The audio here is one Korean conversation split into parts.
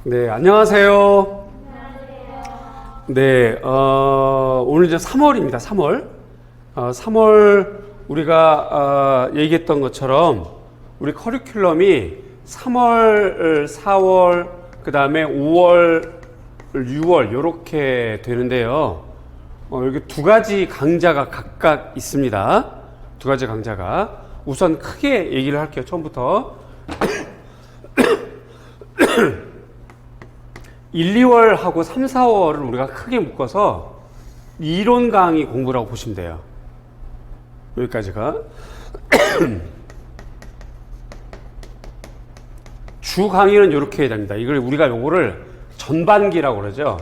네, 안녕하세요. 네, 오늘 이제 3월입니다. 3월. 3월 우리가 얘기했던 것처럼 우리 커리큘럼이 3월, 4월, 그 다음에 5월, 6월 이렇게 되는데요. 여기 두 가지 강좌가 각각 있습니다. 두 가지 강좌가. 우선 크게 얘기를 할게요. 처음부터. 1, 2월하고 3, 4월을 우리가 크게 묶어서 이론 강의 공부라고 보시면 돼요. 여기까지가. 주 강의는 이렇게 해야 됩니다. 이걸 우리가 요거를 전반기라고 그러죠.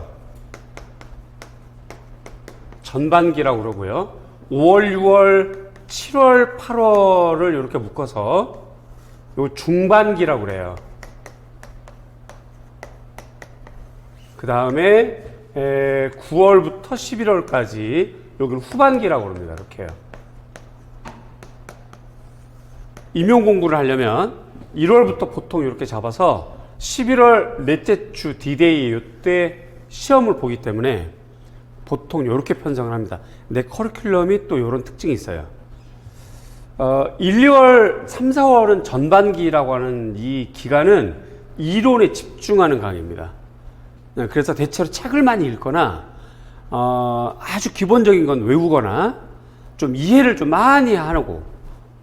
전반기라고 그러고요. 5월, 6월, 7월, 8월을 이렇게 묶어서 요 중반기라고 그래요. 그 다음에 9월부터 11월까지 여기는 후반기라고 합니다. 이렇게요. 임용 공부를 하려면 1월부터 보통 이렇게 잡아서 11월 넷째 주 D-Day 이때 시험을 보기 때문에 보통 이렇게 편성을 합니다. 내 커리큘럼이 또 이런 특징이 있어요. 1, 2월, 3, 4월은 전반기라고 하는 이 기간은 이론에 집중하는 강의입니다. 그래서 대체로 책을 많이 읽거나 아주 기본적인 건 외우거나 좀 이해를 좀 많이 하고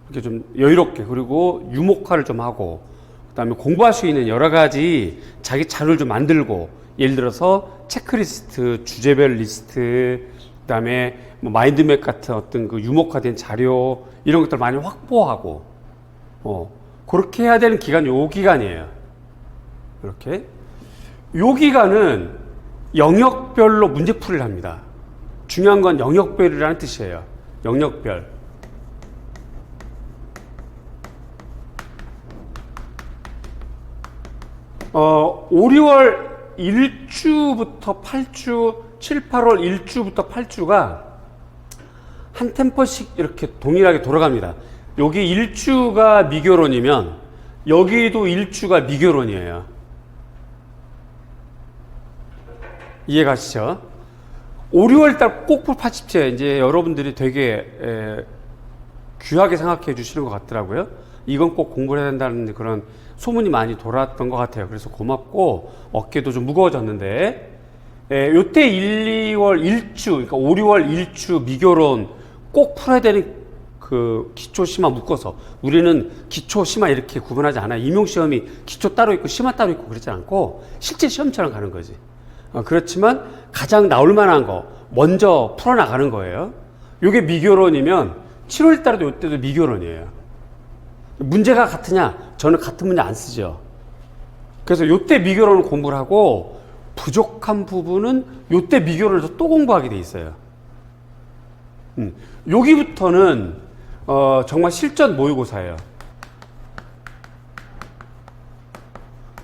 이렇게 좀 여유롭게, 그리고 유목화를 좀 하고, 그 다음에 공부할 수 있는 여러 가지 자기 자료를 좀 만들고, 예를 들어서 체크리스트, 주제별 리스트, 그 다음에 뭐 마인드맵 같은 어떤 그 유목화된 자료 이런 것들 많이 확보하고 그렇게 해야 되는 기간이 요 기간이에요. 이렇게. 요 기간은 영역별로 문제풀이를 합니다. 중요한 건 영역별이라는 뜻이에요. 영역별. 5, 6월 1주부터 8주, 7, 8월 1주부터 8주가 한 템포씩 이렇게 동일하게 돌아갑니다. 여기 1주가 미교론이면 여기도 1주가 미교론이에요. 이해가시죠? 5, 6월달 꼭풀 80제 이제 여러분들이 되게 귀하게 생각해 주시는 것 같더라고요. 이건 꼭 공부를 해야 된다는 그런 소문이 많이 돌았던 것 같아요. 그래서 고맙고 어깨도 좀 무거워졌는데 요때 1, 2월 1주, 그러니까 5, 6월 1주 미교론 꼭 풀어야 되는 그 기초 심화 묶어서, 우리는 기초 심화 이렇게 구분하지 않아요. 임용시험이 기초 따로 있고 심화 따로 있고 그렇지 않고 실제 시험처럼 가는 거지. 그렇지만 가장 나올 만한 거 먼저 풀어나가는 거예요. 요게 미교론이면 7월 달에도 요때도 미교론이에요. 문제가 같으냐? 저는 같은 문제 안 쓰죠. 그래서 요때 미교론을 공부를 하고 부족한 부분은 요때 미교론에서 또 공부하게 돼 있어요. 여기부터는 정말 실전 모의고사예요.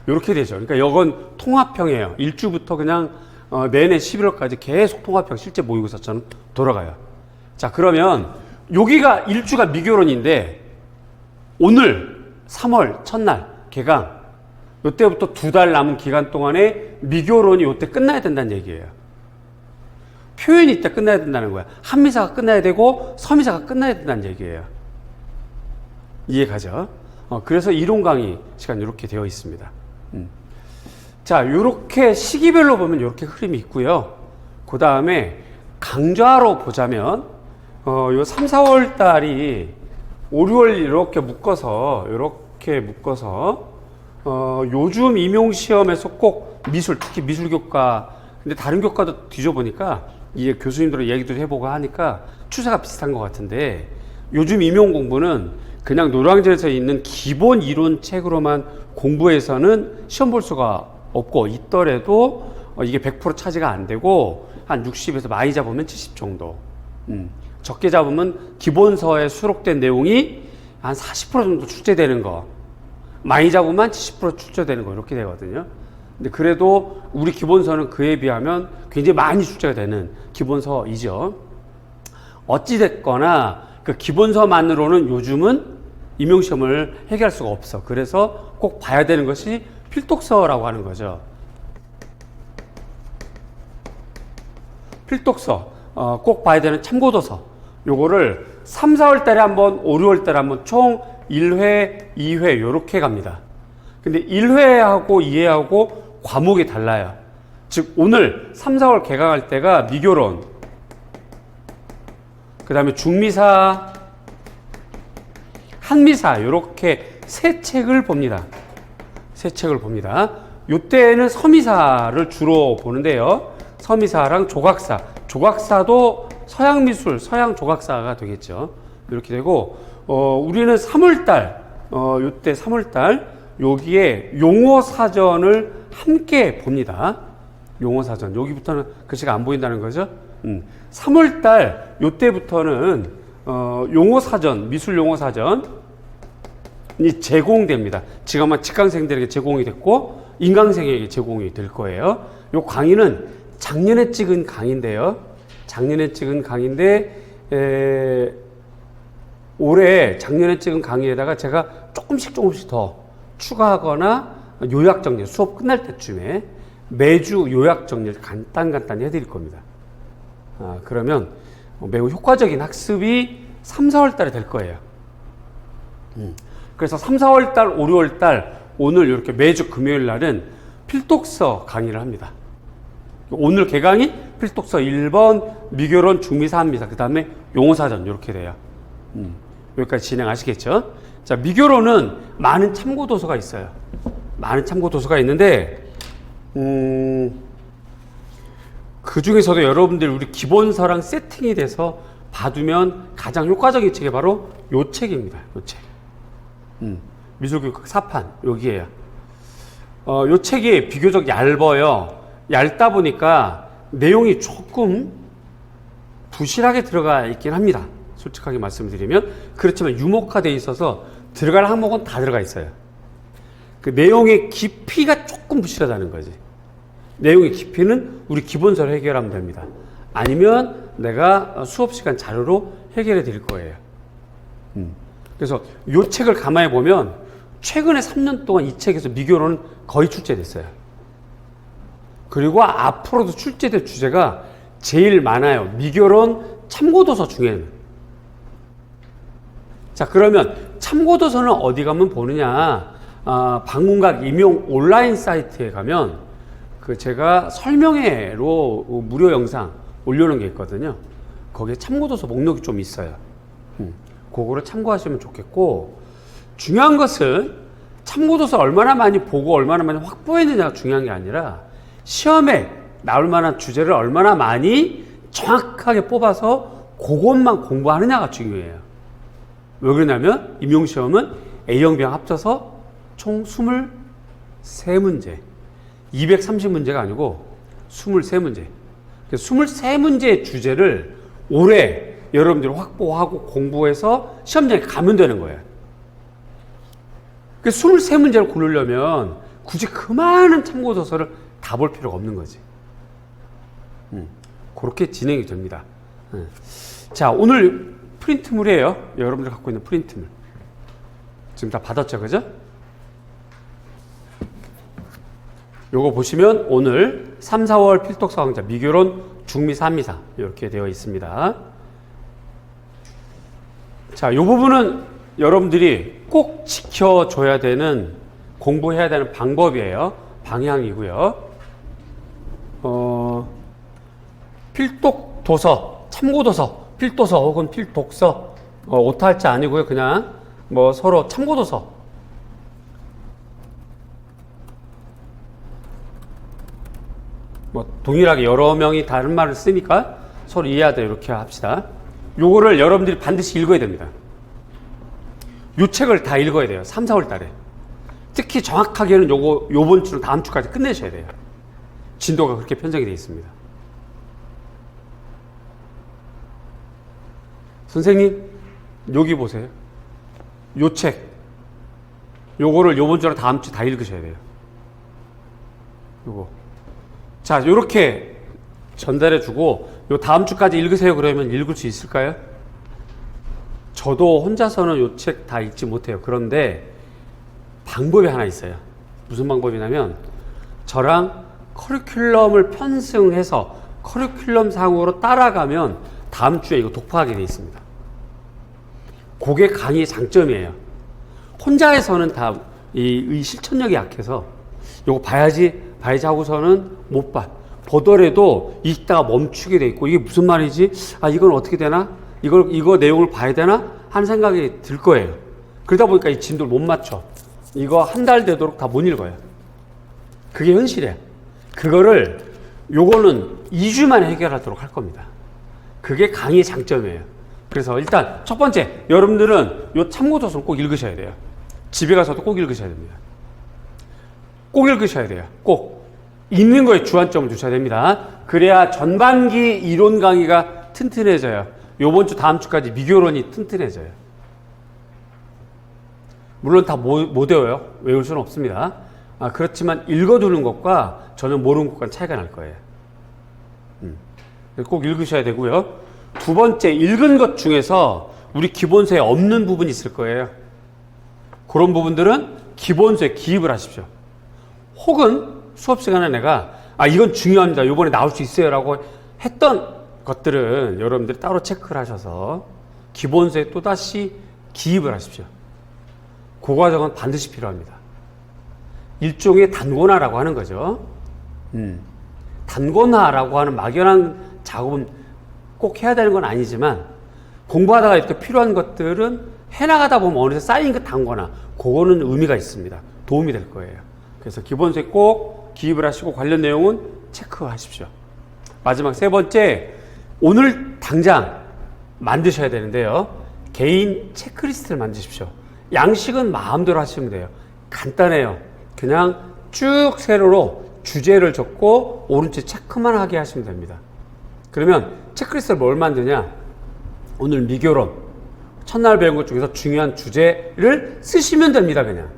이렇게 되죠. 그러니까 이건 통합형이에요. 1주부터 그냥 내내 11월까지 계속 통합형 실제 모의고사처럼 돌아가요. 자, 그러면 여기가 1주가 미교론인데 오늘 3월 첫날 개강, 이때부터 2달 남은 기간 동안에 미교론이 이때 끝나야 된다는 얘기예요. 표현이 이때 끝나야 된다는 거야. 한미사가 끝나야 되고 서미사가 끝나야 된다는 얘기예요. 이해가죠? 그래서 이론 강의 시간 이렇게 되어 있습니다. 자, 이렇게 시기별로 보면 이렇게 흐름이 있고요. 그 다음에 강좌로 보자면 요 3, 4월 달이 5, 6월 이렇게 묶어서 요즘 임용시험에서 꼭 미술, 특히 미술교과, 근데 다른 교과도 뒤져보니까 이게 교수님들과 얘기도 해보고 하니까 추세가 비슷한 것 같은데, 요즘 임용 공부는 그냥 노량진에서 있는 기본 이론 책으로만 공부해서는 시험 볼 수가 없고, 있더라도 이게 100% 차지가 안 되고 한 60에서 많이 잡으면 70 정도. 적게 잡으면 기본서에 수록된 내용이 한 40% 정도 출제되는 거, 많이 잡으면 70% 출제되는 거, 이렇게 되거든요. 근데 그래도 우리 기본서는 그에 비하면 굉장히 많이 출제가 되는 기본서이죠. 어찌됐거나 그 기본서만으로는 요즘은 임용시험을 해결할 수가 없어. 그래서 꼭 봐야 되는 것이 필독서라고 하는 거죠. 필독서, 꼭 봐야 되는 참고도서, 요거를 3, 4월 달에 한번, 5, 6월 달에 한번 총 1회, 2회 요렇게 갑니다. 근데 1회하고 2회하고 과목이 달라요. 즉 오늘 3, 4월 개강할 때가 미교론, 그 다음에 중미사, 한미사 요렇게 세 책을 봅니다. 세 책을 봅니다. 요때는 서미사를 주로 보는데요. 서미사랑 조각사, 조각사도 서양미술, 서양조각사가 되겠죠. 이렇게 되고 우리는 3월달, 요때 3월달 여기에 용어사전을 함께 봅니다. 용어사전, 여기부터는 글씨가 안 보인다는 거죠. 3월달 요때부터는 용어사전, 미술용어사전이 제공됩니다. 지금 아마 직강생들에게 제공이 됐고 인강생에게 제공이 될 거예요. 요 강의는 작년에 찍은 강의인데요. 작년에 찍은 강의인데 올해 작년에 찍은 강의에다가 제가 조금씩 더 추가하거나 요약 정리, 수업 끝날 때쯤에 매주 요약 정리를 간단히 해드릴 겁니다. 그러면 매우 효과적인 학습이 3, 4월 달에 될 거예요. 그래서 3, 4월 달, 5, 6월 달 오늘 이렇게 매주 금요일 날은 필독서 강의를 합니다. 오늘 개강이 필독서 1번, 미교론, 중미사, 한미사, 그 다음에 용어사전 이렇게 돼요. 여기까지 진행하시겠죠? 자, 미교론은 많은 참고도서가 있어요. 많은 참고도서가 있는데 그 중에서도 여러분들 우리 기본서랑 세팅이 돼서 봐두면 가장 효과적인 책이 바로 요 책입니다. 요 책. 미술교육 사판 여기에요. 요 책이 비교적 얇아요. 얇다 보니까 내용이 조금 부실하게 들어가 있긴 합니다. 솔직하게 말씀드리면. 그렇지만 유목화되어 있어서 들어갈 항목은 다 들어가 있어요. 그 내용의 깊이가 조금 부실하다는 거지. 내용의 깊이는 우리 기본서로 해결하면 됩니다. 아니면 내가 수업시간 자료로 해결해 드릴 거예요. 그래서 이 책을 가만히 보면 최근에 3년 동안 이 책에서 미교론은 거의 출제됐어요. 그리고 앞으로도 출제될 주제가 제일 많아요. 미교론 참고도서 중에는. 자, 그러면 참고도서는 어디 가면 보느냐? 방문각 임용 온라인 사이트에 가면 그 제가 설명회로 무료 영상 올려놓은 게 있거든요. 거기에 참고도서 목록이 좀 있어요. 그거를 참고하시면 좋겠고, 중요한 것은 참고도서 얼마나 많이 보고 얼마나 많이 확보했느냐가 중요한 게 아니라 시험에 나올 만한 주제를 얼마나 많이 정확하게 뽑아서 그것만 공부하느냐가 중요해요. 왜 그러냐면 임용시험은 A형, B형 합쳐서 총 23문제, 230문제가 아니고 23문제. 23문제의 주제를 올해 여러분들이 확보하고 공부해서 시험장에 가면 되는 거예요. 23문제를 고르려면 굳이 그 많은 참고도서를 다 볼 필요가 없는 거지. 그렇게 진행이 됩니다. 자, 오늘 프린트물이에요. 여러분들 갖고 있는 프린트물. 지금 다 받았죠, 그죠? 요거 보시면 오늘 3, 4월 필독서 강좌 미교론, 중미사, 한미사 이렇게 되어 있습니다. 자, 이 부분은 여러분들이 꼭 지켜줘야 되는, 공부해야 되는 방법이에요. 방향이고요. 필독 도서, 참고도서, 필도서 혹은 필독서, 오타할자 아니고요. 그냥 뭐 서로 참고도서. 뭐 동일하게 여러 명이 다른 말을 쓰니까 서로 이해하되 이렇게 합시다. 요거를 여러분들이 반드시 읽어야 됩니다. 요 책을 다 읽어야 돼요. 3, 4월 달에. 특히 정확하게는 요번 주, 다음 주까지 끝내셔야 돼요. 진도가 그렇게 편성이 되어 있습니다. 선생님, 여기 보세요. 요 책. 요거를 요번 주랑 다음 주 다 읽으셔야 돼요. 요거. 자, 요렇게 전달해 주고, 요 다음 주까지 읽으세요. 그러면 읽을 수 있을까요? 저도 혼자서는 요 책 다 읽지 못해요. 그런데 방법이 하나 있어요. 무슨 방법이냐면 저랑 커리큘럼을 편승해서 커리큘럼 상으로 따라가면 다음 주에 이거 독파하게 돼 있습니다. 그게 강의의 장점이에요. 혼자 해서는 다 이 실천력이 약해서 이거 봐야지 하고서는 못 봐. 보더라도 읽다가 멈추게 돼 있고, 이게 무슨 말이지? 아, 이건 어떻게 되나? 이거 내용을 봐야 되나? 하는 생각이 들 거예요. 그러다 보니까 이 진도를 못 맞춰. 이거 한 달 되도록 다 못 읽어요. 그게 현실이에요. 요거는 2주 만에 해결하도록 할 겁니다. 그게 강의의 장점이에요. 그래서 일단 첫 번째, 여러분들은 요 참고도서는 꼭 읽으셔야 돼요. 집에 가서도 꼭 읽으셔야 됩니다. 꼭 읽으셔야 돼요. 꼭. 읽는 거에 주안점을 두셔야 됩니다. 그래야 전반기 이론 강의가 튼튼해져요. 요번 주 다음 주까지 미교론이 튼튼해져요. 물론 다 못 외워요. 외울 수는 없습니다. 그렇지만 읽어두는 것과 전혀 모르는 것과 차이가 날 거예요. 꼭 읽으셔야 되고요. 두 번째, 읽은 것 중에서 우리 기본서에 없는 부분이 있을 거예요. 그런 부분들은 기본서에 기입을 하십시오. 혹은 수업 시간에 내가 이건 중요합니다. 이번에 나올 수 있어요 라고 했던 것들은 여러분들이 따로 체크를 하셔서 기본서에 또다시 기입을 하십시오. 그 과정은 반드시 필요합니다. 일종의 단권화라고 하는 거죠. 단권화라고 하는 막연한 작업은 꼭 해야 되는 건 아니지만, 공부하다가 이렇게 필요한 것들은 해나가다 보면 어느새 쌓인 그 단권화, 그거는 의미가 있습니다. 도움이 될 거예요. 그래서 기본서에 꼭 기입을 하시고 관련 내용은 체크하십시오. 마지막 세 번째, 오늘 당장 만드셔야 되는데요. 개인 체크리스트를 만드십시오. 양식은 마음대로 하시면 돼요. 간단해요. 그냥 쭉 세로로 주제를 적고 오른쪽 체크만 하게 하시면 됩니다. 그러면 체크리스트를 뭘 만드냐? 오늘 미교론, 첫날 배운 것 중에서 중요한 주제를 쓰시면 됩니다. 그냥.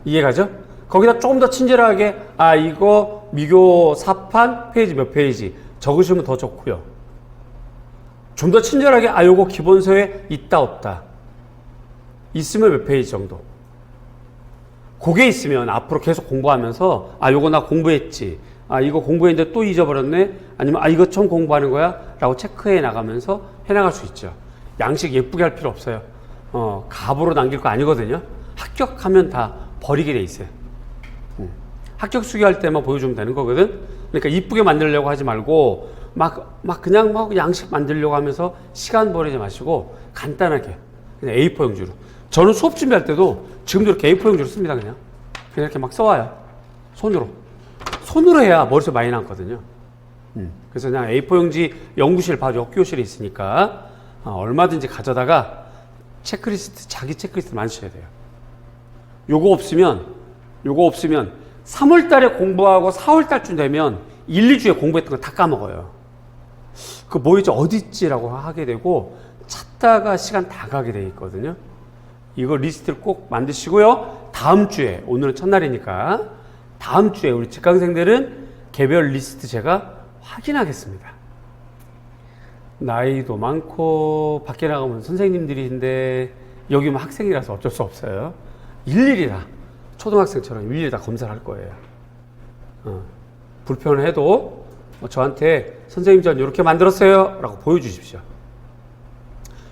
이해가죠? 거기다 조금 더 친절하게 이거 미교 4판 페이지 몇 페이지 적으시면 더 좋고요. 좀 더 친절하게 요거 기본서에 있다 없다, 있으면 몇 페이지 정도. 그게 있으면 앞으로 계속 공부하면서 요거 나 공부했지, 이거 공부했는데 또 잊어버렸네, 아니면 이거 처음 공부하는 거야 라고 체크해 나가면서 해나갈 수 있죠. 양식 예쁘게 할 필요 없어요. 갑으로 남길 거 아니거든요. 합격하면 다 버리게 돼 있어요. 합격 수기할 때만 보여주면 되는 거거든. 그러니까 이쁘게 만들려고 하지 말고 그냥 양식 만들려고 하면서 시간 버리지 마시고 간단하게 그냥 A4 용지로. 저는 수업 준비할 때도 지금도 이렇게 A4 용지로 씁니다. 그냥 이렇게 막 써와요. 손으로 해야 머릿속에 많이 남거든요. 그래서 그냥 A4 용지 연구실 바로 역교실에 있으니까 얼마든지 가져다가 체크리스트, 자기 체크리스트 만드셔야 돼요. 요거 없으면 3월 달에 공부하고 4월 달쯤 되면 1, 2주에 공부했던 거 다 까먹어요. 그 뭐였지, 어딨지라고 하게 되고 찾다가 시간 다 가게 돼 있거든요. 이거 리스트를 꼭 만드시고요. 다음 주에, 오늘은 첫날이니까 다음 주에 우리 직강생들은 개별 리스트 제가 확인하겠습니다. 나이도 많고 밖에 나가면 선생님들인데 여기면 학생이라서 어쩔 수 없어요. 일일이 다 초등학생처럼 일일이 다 검사를 할 거예요. 불편해도 저한테 선생님 전 이렇게 만들었어요 라고 보여주십시오.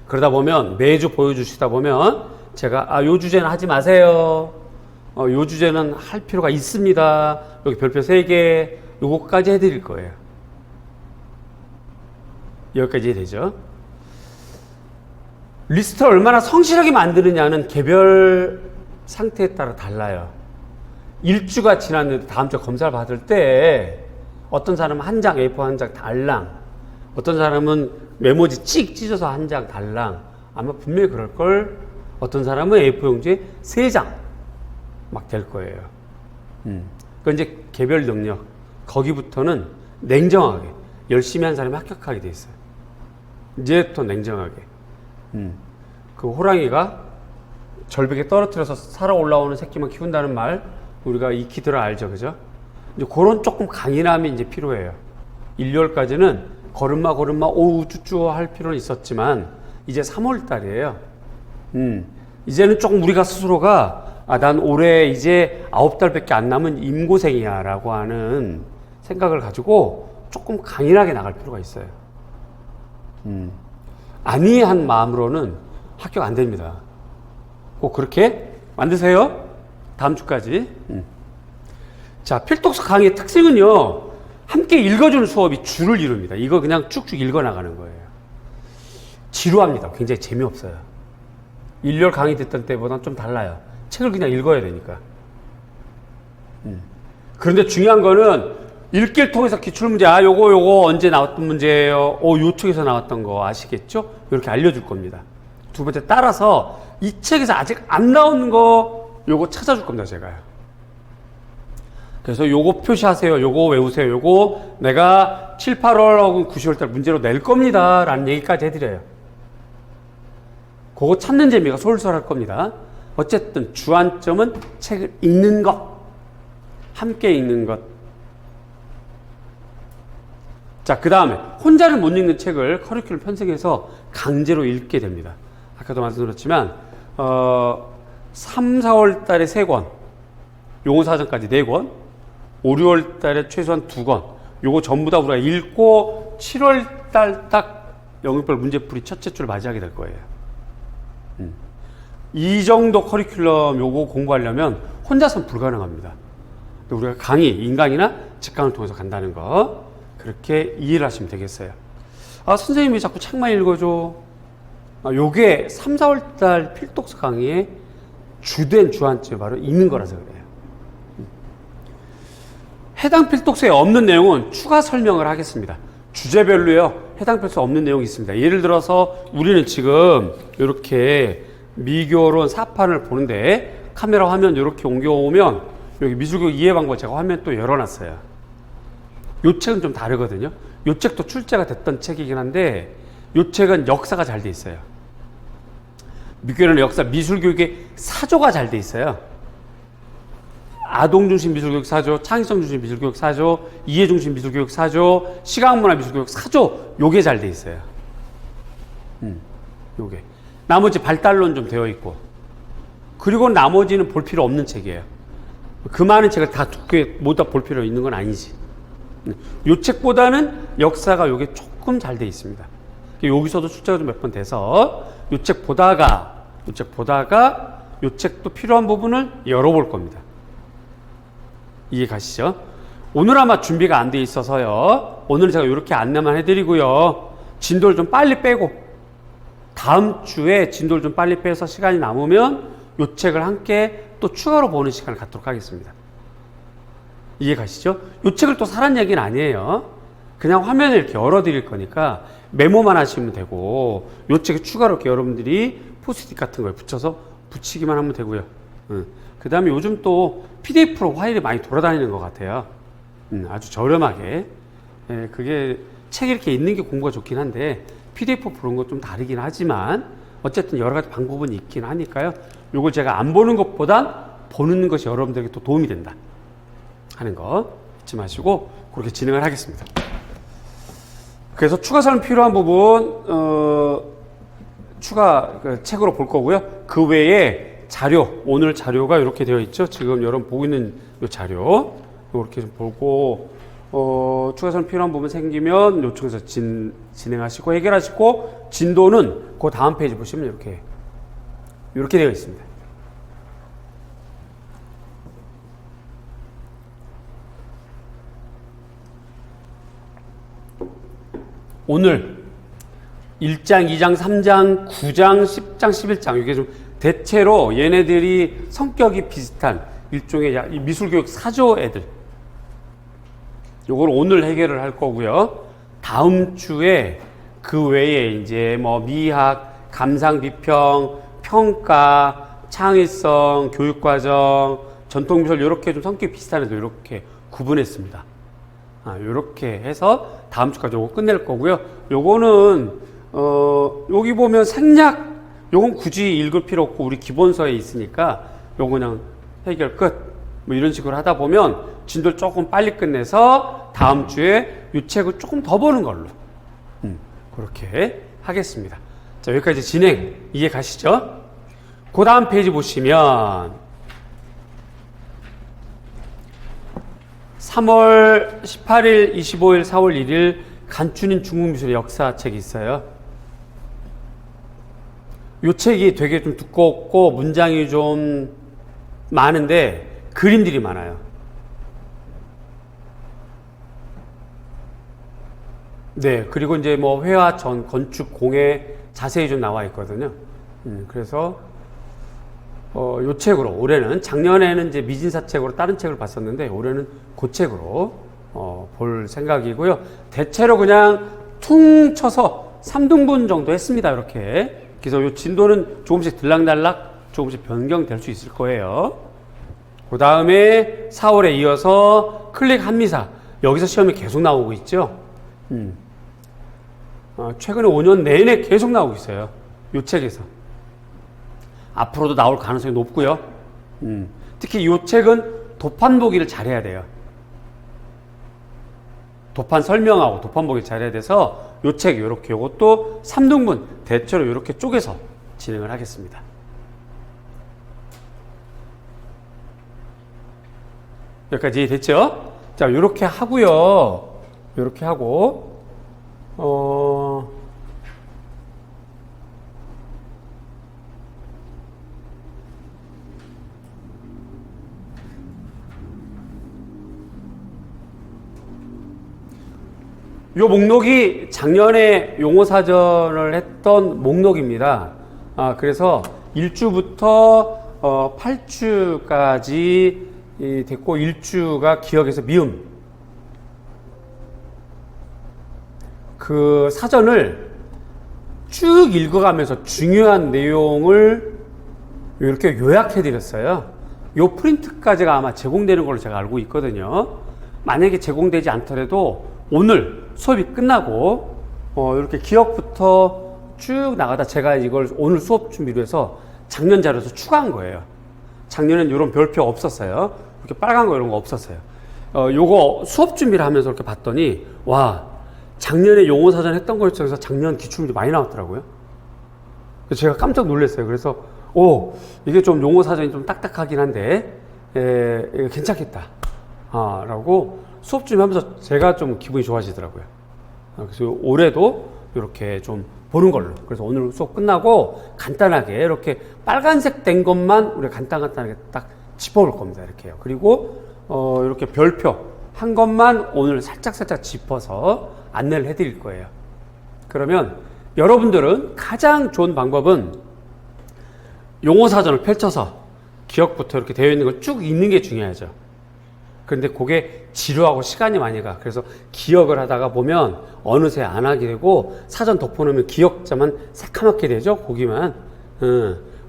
그러다 보면 매주 보여주시다 보면 제가 요 주제는 하지 마세요, 요 주제는 할 필요가 있습니다, 여기 별표 3개 요거까지 해드릴 거예요. 여기까지 되죠. 리스트를 얼마나 성실하게 만드느냐는 개별 상태에 따라 달라요. 1주가 지났는데 다음 주 검사를 받을 때 어떤 사람은 한 장, A4 한 장 달랑, 어떤 사람은 메모지 찍 찢어서 한 장 달랑, 아마 분명히 그럴걸. 어떤 사람은 A4 용지에 3장 막 될 거예요. 그 이제 개별 능력, 거기부터는 냉정하게 열심히 한 사람이 합격하게 돼 있어요. 이제부터 냉정하게. 그 호랑이가 절벽에 떨어뜨려서 살아 올라오는 새끼만 키운다는 말 우리가 익히들어 알죠, 그죠? 이제 그런 조금 강인함이 이제 필요해요. 1, 2월까지는 걸음마 오우 쭈쭈 할 필요는 있었지만 이제 3월 달이에요. 이제는 조금 우리가 스스로가 난 올해 이제 9달밖에 안 남은 임고생이야 라고 하는 생각을 가지고 조금 강인하게 나갈 필요가 있어요. 안이한 마음으로는 합격 안 됩니다. 꼭 그렇게 만드세요. 다음 주까지. 자, 필독서 강의의 특징은요, 함께 읽어주는 수업이 주를 이룹니다. 이거 그냥 쭉쭉 읽어나가는 거예요. 지루합니다. 굉장히 재미없어요. 일렬 강의 듣던 때보다는 좀 달라요. 책을 그냥 읽어야 되니까. 그런데 중요한 거는 읽기를 통해서 기출문제, 요거 언제 나왔던 문제예요? 요 책에서 나왔던 거 아시겠죠? 이렇게 알려줄 겁니다. 두 번째, 따라서 이 책에서 아직 안 나오는 거 요거 찾아줄 겁니다, 제가요. 그래서 요거 표시하세요. 요거 외우세요. 요거 내가 7, 8월 혹은 9, 10월 달 문제로 낼 겁니다. 라는 얘기까지 해드려요. 그거 찾는 재미가 솔솔할 겁니다. 어쨌든 주안점은 책을 읽는 것. 함께 읽는 것. 자, 그 다음에 혼자는 못 읽는 책을 커리큘럼 편성해서 강제로 읽게 됩니다. 아까도 말씀드렸지만 3, 4월 달에 3권, 용어사전까지 4권, 5, 6월 달에 최소한 2권, 요거 전부 다 우리가 읽고 7월 달 딱 영역별 문제풀이 첫째 주를 맞이하게 될 거예요. 이 정도 커리큘럼 요거 공부하려면 혼자서는 불가능합니다. 우리가 강의, 인강이나 직강을 통해서 간다는 거 그렇게 이해를 하시면 되겠어요. 선생님이 왜 자꾸 책만 읽어줘? 요게 3, 4월 달 필독서 강의의 주된 주안점이 바로 읽는 거라서 그래요. 해당 필독서에 없는 내용은 추가 설명을 하겠습니다. 주제별로요. 해당 필독서에 없는 내용이 있습니다. 예를 들어서 우리는 지금 이렇게 미교론 4판을 보는데 카메라 화면 이렇게 옮겨오면 여기 미술교육 이해 방법 제가 화면 또 열어놨어요. 요 책은 좀 다르거든요. 요 책도 출제가 됐던 책이긴 한데 요 책은 역사가 잘 돼 있어요. 미교론의 역사, 미술교육의 사조가 잘 돼 있어요. 아동중심 미술교육 사조, 창의성 중심 미술교육 사조, 이해중심 미술교육 사조, 시각문화 미술교육 사조, 요게 잘 돼 있어요. 요게. 나머지 발달론 좀 되어 있고. 그리고 나머지는 볼 필요 없는 책이에요. 그 많은 책을 다 두께 모두 다 볼 필요 있는 건 아니지. 요 책보다는 역사가 요게 조금 잘 돼 있습니다. 여기서도 출제가 좀 몇 번 돼서 요 책 보다가 요 책도 필요한 부분을 열어볼 겁니다. 이해 가시죠? 오늘 아마 준비가 안 돼 있어서요. 오늘 제가 이렇게 안내만 해드리고요. 진도를 좀 빨리 빼고 다음 주에 진도를 좀 빨리 빼서 시간이 남으면 요 책을 함께 또 추가로 보는 시간을 갖도록 하겠습니다. 이해 가시죠? 요 책을 또 사란 얘기는 아니에요. 그냥 화면을 이렇게 열어드릴 거니까 메모만 하시면 되고 요 책에 추가로 이렇게 여러분들이 포스트잇 같은 거에 붙여서 붙이기만 하면 되고요. 그 다음에 요즘 또 PDF로 파일이 많이 돌아다니는 것 같아요. 아주 저렴하게. 그게 책 이렇게 있는 게 공부가 좋긴 한데 PDF 보는 것 좀 다르긴 하지만 어쨌든 여러 가지 방법은 있긴 하니까요. 요걸 제가 안 보는 것보단 보는 것이 여러분들에게 또 도움이 된다 하는 거 잊지 마시고 그렇게 진행을 하겠습니다. 그래서 추가 설명 필요한 부분 추가 책으로 볼 거고요. 그 외에 자료, 오늘 자료가 이렇게 되어 있죠. 지금 여러분 보고 있는 이 자료 이렇게 좀 보고 추가 설명 필요한 부분 생기면 요청해서 진행하시고 해결하시고 진도는 그 다음 페이지 보시면 이렇게 되어 있습니다. 오늘 1장, 2장, 3장, 9장, 10장, 11장 이게 좀 대체로 얘네들이 성격이 비슷한 일종의 미술교육 사조 애들 요걸 오늘 해결을 할 거고요. 다음 주에 그 외에 이제 뭐 미학, 감상, 비평, 평가, 창의성, 교육과정, 전통미술 이렇게 좀 성격이 비슷한 애들 이렇게 구분했습니다. 요렇게 해서 다음 주까지 요거 끝낼 거고요. 요거는 여기 보면 생략 요건 굳이 읽을 필요 없고 우리 기본서에 있으니까 요거 그냥 해결 끝 뭐 이런 식으로 하다 보면 진도를 조금 빨리 끝내서 다음 주에 이 책을 조금 더 보는 걸로 그렇게 하겠습니다. 자, 여기까지 진행 이해 가시죠? 그 다음 페이지 보시면 3월 18일, 25일, 4월 1일 간추린 중국미술의 역사책이 있어요. 이 책이 되게 좀 두껍고 문장이 좀 많은데 그림들이 많아요. 네, 그리고 이제 뭐 회화 전 건축 공예 자세히 좀 나와 있거든요. 그래서 요 책으로 올해는 작년에는 이제 미진사 책으로 다른 책을 봤었는데 올해는 그 책으로 볼 생각이고요. 대체로 그냥 퉁 쳐서 3등분 정도 했습니다. 이렇게. 그래서 요 진도는 조금씩 들락날락 조금씩 변경될 수 있을 거예요. 그 다음에 4월에 이어서 클릭 한미사. 여기서 시험이 계속 나오고 있죠. 최근에 5년 내내 계속 나오고 있어요. 요 책에서. 앞으로도 나올 가능성이 높고요. 특히 이 책은 도판 보기를 잘해야 돼요. 도판 설명하고 도판 보기 잘해야 돼서 이 책 이렇게 요것도 3등분 대체로 이렇게 쪼개서 진행을 하겠습니다. 여기까지 됐죠? 자, 요렇게 하고요. 요렇게 하고 요 목록이 작년에 용어사전을 했던 목록입니다. 그래서 1주부터 8주까지 됐고 1주가 기억에서 미음. 그 사전을 쭉 읽어가면서 중요한 내용을 이렇게 요약해 드렸어요. 요 프린트까지가 아마 제공되는 걸로 제가 알고 있거든요. 만약에 제공되지 않더라도 오늘 수업이 끝나고 이렇게 기억부터 쭉 나가다 제가 이걸 오늘 수업 준비로 해서 작년 자료에서 추가한 거예요. 작년엔 이런 별표 없었어요. 이렇게 빨간 거 이런 거 없었어요. 요거 수업 준비를 하면서 이렇게 봤더니 와, 작년에 용어사전 했던 거 중에서 작년 기출문제 많이 나왔더라고요. 그래서 제가 깜짝 놀랐어요. 그래서 이게 좀 용어사전이 좀 딱딱하긴 한데 이거 괜찮겠다 라고 수업 준비하면서 제가 좀 기분이 좋아지더라고요. 그래서 올해도 이렇게 좀 보는 걸로. 그래서 오늘 수업 끝나고 간단하게 이렇게 빨간색 된 것만 우리가 간단하게 딱 짚어볼 겁니다. 이렇게요. 그리고 이렇게 별표 한 것만 오늘 살짝 짚어서 안내를 해드릴 거예요. 그러면 여러분들은 가장 좋은 방법은 용어사전을 펼쳐서 기억부터 이렇게 되어 있는 걸 쭉 읽는 게 중요하죠. 그런데 그게 지루하고 시간이 많이 가. 그래서 기억을 하다가 보면 어느새 안 하게 되고 사전 덮어놓으면 기억자만 새카맣게 되죠. 거기만.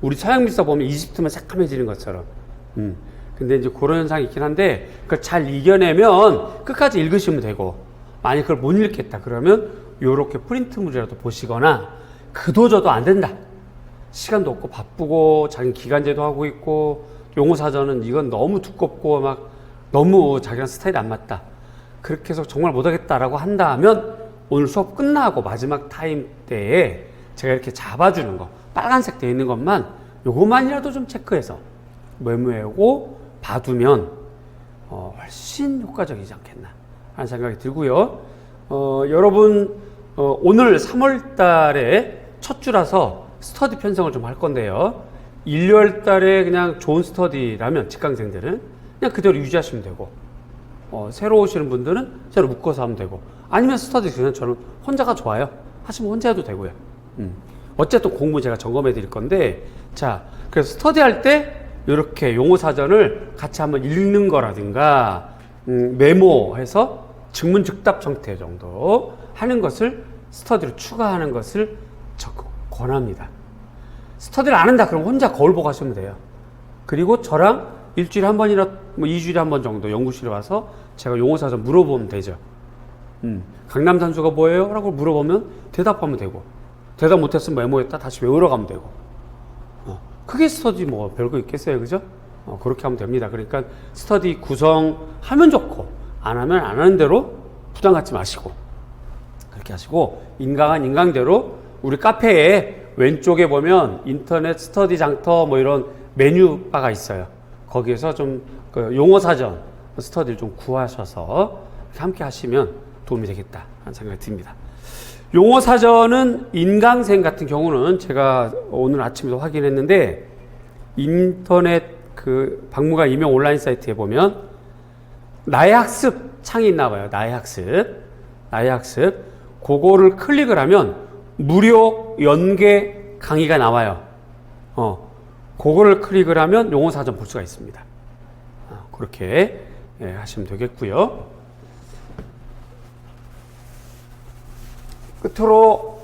우리 서양미사 보면 이집트만 새카매지는 것처럼. 근데 이제 그런 현상이 있긴 한데 그걸 잘 이겨내면 끝까지 읽으시면 되고 만약 그걸 못 읽겠다 그러면 요렇게 프린트물이라도 보시거나 그도저도 안 된다. 시간도 없고 바쁘고 자기 기간제도 하고 있고 용어사전은 이건 너무 두껍고 막 너무 자기랑 스타일이 안 맞다. 그렇게 해서 정말 못하겠다라고 한다면 오늘 수업 끝나고 마지막 타임 때에 제가 이렇게 잡아주는 거 빨간색 되어 있는 것만 요것만이라도 좀 체크해서 메모하고 봐두면 훨씬 효과적이지 않겠나 하는 생각이 들고요. 여러분 오늘 3월 달에 첫 주라서 스터디 편성을 좀 할 건데요. 1, 2월 달에 그냥 좋은 스터디라면 직강생들은 그냥 그대로 유지하시면 되고 새로 오시는 분들은 새로 묶어서 하면 되고 아니면 스터디 그냥 저는 혼자가 좋아요. 하시면 혼자 해도 되고요. 어쨌든 공부 제가 점검해 드릴 건데 자, 그래서 스터디 할 때 이렇게 용어사전을 같이 한번 읽는 거라든가 메모해서 즉문즉답 형태 정도 하는 것을 스터디로 추가하는 것을 권합니다. 스터디를 안 한다 그러면 혼자 거울 보고 하시면 돼요. 그리고 저랑 일주일에 한 번이나 뭐 2주일에 한 번 정도 연구실에 와서 제가 용어사전 물어보면 되죠. 강남산수가 뭐예요? 라고 물어보면 대답하면 되고 대답 못했으면 메모했다 다시 외우러 가면 되고 그게 스터디 뭐 별거 있겠어요. 그죠? 그렇게 하면 됩니다. 그러니까 스터디 구성하면 좋고 안 하면 안 하는 대로 부담 갖지 마시고 그렇게 하시고 인강한 인강대로 우리 카페에 왼쪽에 보면 인터넷 스터디 장터 뭐 이런 메뉴바가 있어요. 거기에서 좀 그 용어사전 스터디를 좀 구하셔서 함께 하시면 도움이 되겠다 하는 생각이 듭니다. 용어 사전은 인강생 같은 경우는 제가 오늘 아침에도 확인했는데 인터넷 그 박물관 임용 온라인 사이트에 보면 나의 학습 창이 있나 봐요. 나의 학습. 그거를 클릭을 하면 무료 연계 강의가 나와요. 그거를 클릭을 하면 용어 사전 볼 수가 있습니다. 그렇게 하시면 되겠고요. 끝으로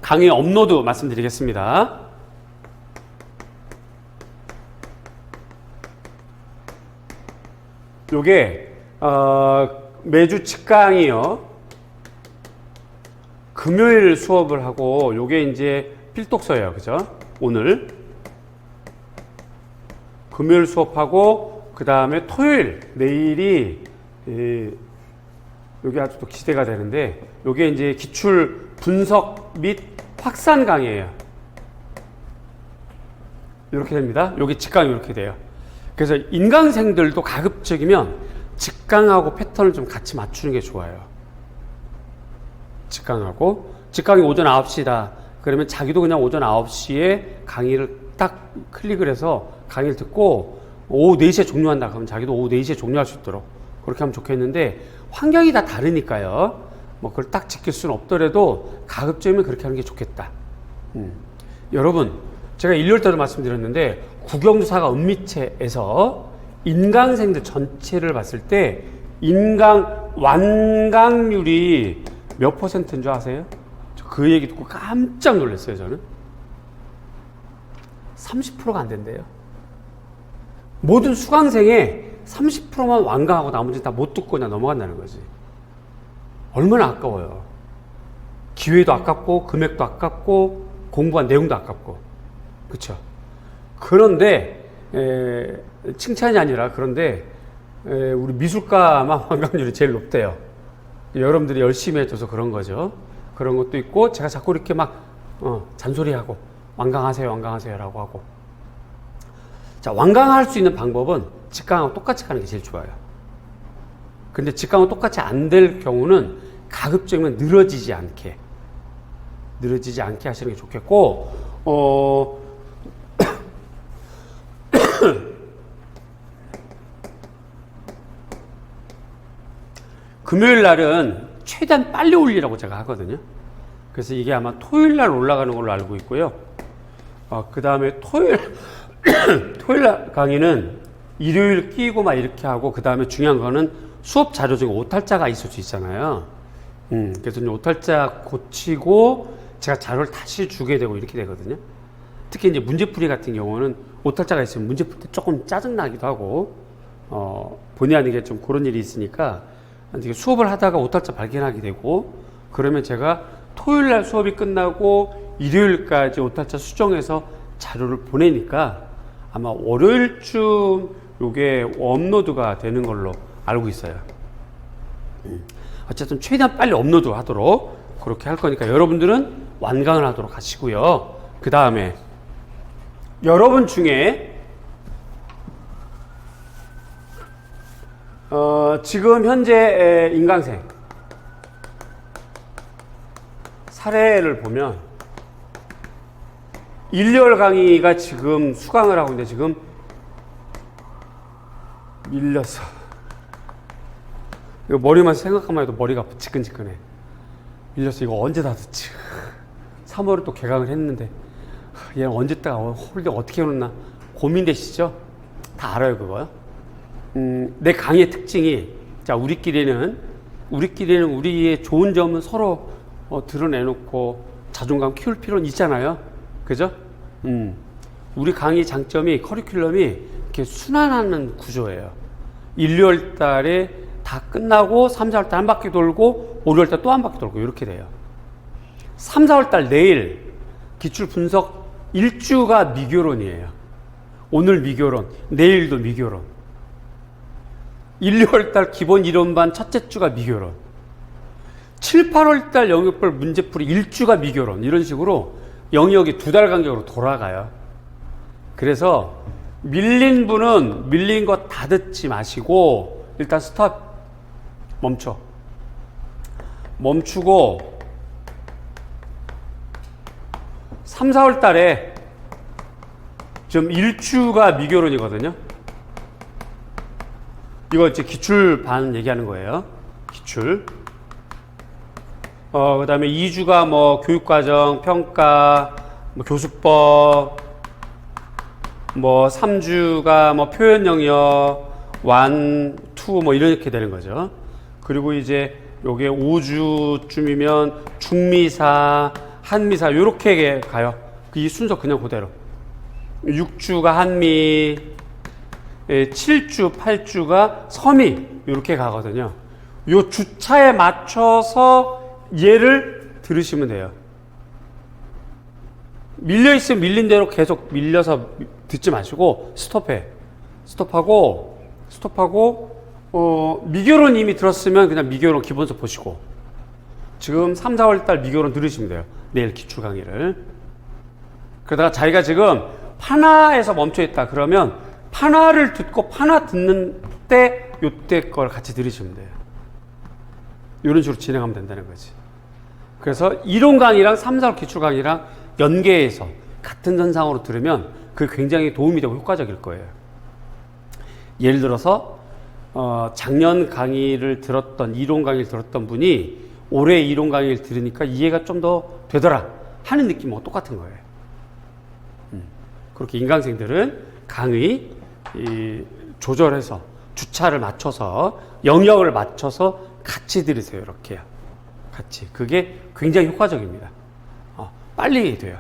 강의 업로드 말씀드리겠습니다. 요게 매주 직강이요. 금요일 수업을 하고 요게 이제 필독서예요. 그죠? 오늘 금요일 수업하고 그 다음에 토요일 내일이 요게 아주 또 기대가 되는데 요게 이제 기출 분석 및 확산 강의예요. 이렇게 됩니다. 요게 직강이 이렇게 돼요. 그래서 인강생들도 가급적이면 직강하고 패턴을 좀 같이 맞추는 게 좋아요. 직강이 오전 9시다. 그러면 자기도 그냥 오전 9시에 강의를 딱 클릭을 해서 강의를 듣고 오후 4시에 종료한다. 그러면 자기도 오후 4시에 종료할 수 있도록 그렇게 하면 좋겠는데 환경이 다 다르니까요. 뭐 그걸 딱 지킬 수는 없더라도 가급적이면 그렇게 하는 게 좋겠다. 여러분, 제가 일요일 때도 말씀드렸는데 국영수사가 은미체에서 인강생들 전체를 봤을 때 인강 완강률이 몇 %인 줄 아세요? 그 얘기 듣고 깜짝 놀랐어요. 저는 30%가 안 된대요. 모든 수강생의 30%만 완강하고 나머지 다 못 듣고 그냥 넘어간다는 거지. 얼마나 아까워요. 기회도 아깝고 금액도 아깝고 공부한 내용도 아깝고. 그렇죠? 그런데 칭찬이 아니라 그런데 우리 미술과만 완강률이 제일 높대요. 여러분들이 열심히 해줘서 그런 거죠. 그런 것도 있고 제가 자꾸 이렇게 막 잔소리하고 완강하세요 라고 하고. 자, 완강할 수 있는 방법은 직강하고 똑같이 가는 게 제일 좋아요. 근데 직강하고 똑같이 안 될 경우는 가급적이면 늘어지지 않게 하시는 게 좋겠고, 금요일 날은 최대한 빨리 올리라고 제가 하거든요. 그래서 이게 아마 토요일 날 올라가는 걸로 알고 있고요. 그 다음에 토요일 날 강의는 일요일 끼고 막 이렇게 하고, 그 다음에 중요한 거는 수업 자료 중에 오탈자가 있을 수 있잖아요. 그래서 오탈자 고치고 제가 자료를 다시 주게 되고 이렇게 되거든요. 특히 이제 문제풀이 같은 경우는 오탈자가 있으면 문제풀 때 조금 짜증나기도 하고, 본의 아니게 좀 그런 일이 있으니까 수업을 하다가 오탈자 발견하게 되고, 그러면 제가 토요일 날 수업이 끝나고 일요일까지 오탈자 수정해서 자료를 보내니까 아마 월요일쯤 요게 업로드가 되는 걸로 알고 있어요. 어쨌든 최대한 빨리 업로드 하도록 그렇게 할 거니까 여러분들은 완강을 하도록 하시고요. 그 다음에 여러분 중에 지금 현재 인강생 사례를 보면 1열 강의가 지금 수강을 하고 있는데 지금 밀려서 이거 머리만 생각하면 해도 머리가 지끈지끈해. 밀려서 이거 언제 다 듣지? 3월에 또 개강을 했는데 얘는 언제 따가 홀딩 어떻게 해놓나 고민되시죠? 다 알아요 그거요. 내 강의의 특징이, 자, 우리끼리는 우리의 좋은 점은 서로 드러내놓고 자존감 키울 필요는 있잖아요. 그죠? 우리 강의 장점이 커리큘럼이 이렇게 순환하는 구조예요. 1, 2월 달에 다 끝나고 3, 4월 달 한 바퀴 돌고 5, 6월 달 또 한 바퀴 돌고 이렇게 돼요. 3, 4월 달 내일 기출 분석 1주가 미교론이에요. 오늘 미교론, 내일도 미교론. 1, 2월 달 기본 이론반 첫째 주가 미교론. 7, 8월 달 영역별 문제풀이 1주가 미교론. 이런 식으로 영역이 2달 간격으로 돌아가요. 그래서 밀린 분은 밀린 거 다 듣지 마시고 일단 스톱, 멈추고 3, 4월 달에 지금 일주가 미결혼이거든요. 이거 이제 기출 반 얘기하는 거예요. 기출. 그 다음에 2주가 뭐 교육과정, 평가, 뭐 교수법, 뭐 3주가 뭐 표현 영역, 1, 2 뭐 이렇게 되는 거죠. 그리고 이제 요게 5주쯤이면 중미사, 한미사 요렇게 가요. 이 순서 그냥 그대로. 6주가 한미, 7주, 8주가 서미 이렇게 가거든요. 요 주차에 맞춰서 얘를 들으시면 돼요. 밀려있으면 밀린 대로 계속 밀려서 듣지 마시고 스톱하고 미결혼 이미 들었으면 그냥 미결혼 기본서 보시고 지금 3, 4월 달 미결혼 들으시면 돼요. 내일 기출 강의를. 그러다가 자기가 지금 파나에서 멈춰있다 그러면 파나를 듣고 파나 듣는 때 요때 걸 같이 들으시면 돼요. 이런 식으로 진행하면 된다는 거지. 그래서 이론 강의랑 3, 4월 기출 강의랑 연계해서 같은 전상으로 들으면 그게 굉장히 도움이 되고 효과적일 거예요. 예를 들어서 작년 강의를 들었던 이론 강의를 들었던 분이 올해 이론 강의를 들으니까 이해가 좀 더 되더라 하는 느낌하고 똑같은 거예요. 그렇게 인강생들은 강의 조절해서 주차를 맞춰서 영역을 맞춰서 같이 들으세요. 이렇게요. 같이. 그게 굉장히 효과적입니다. 빨리 돼요.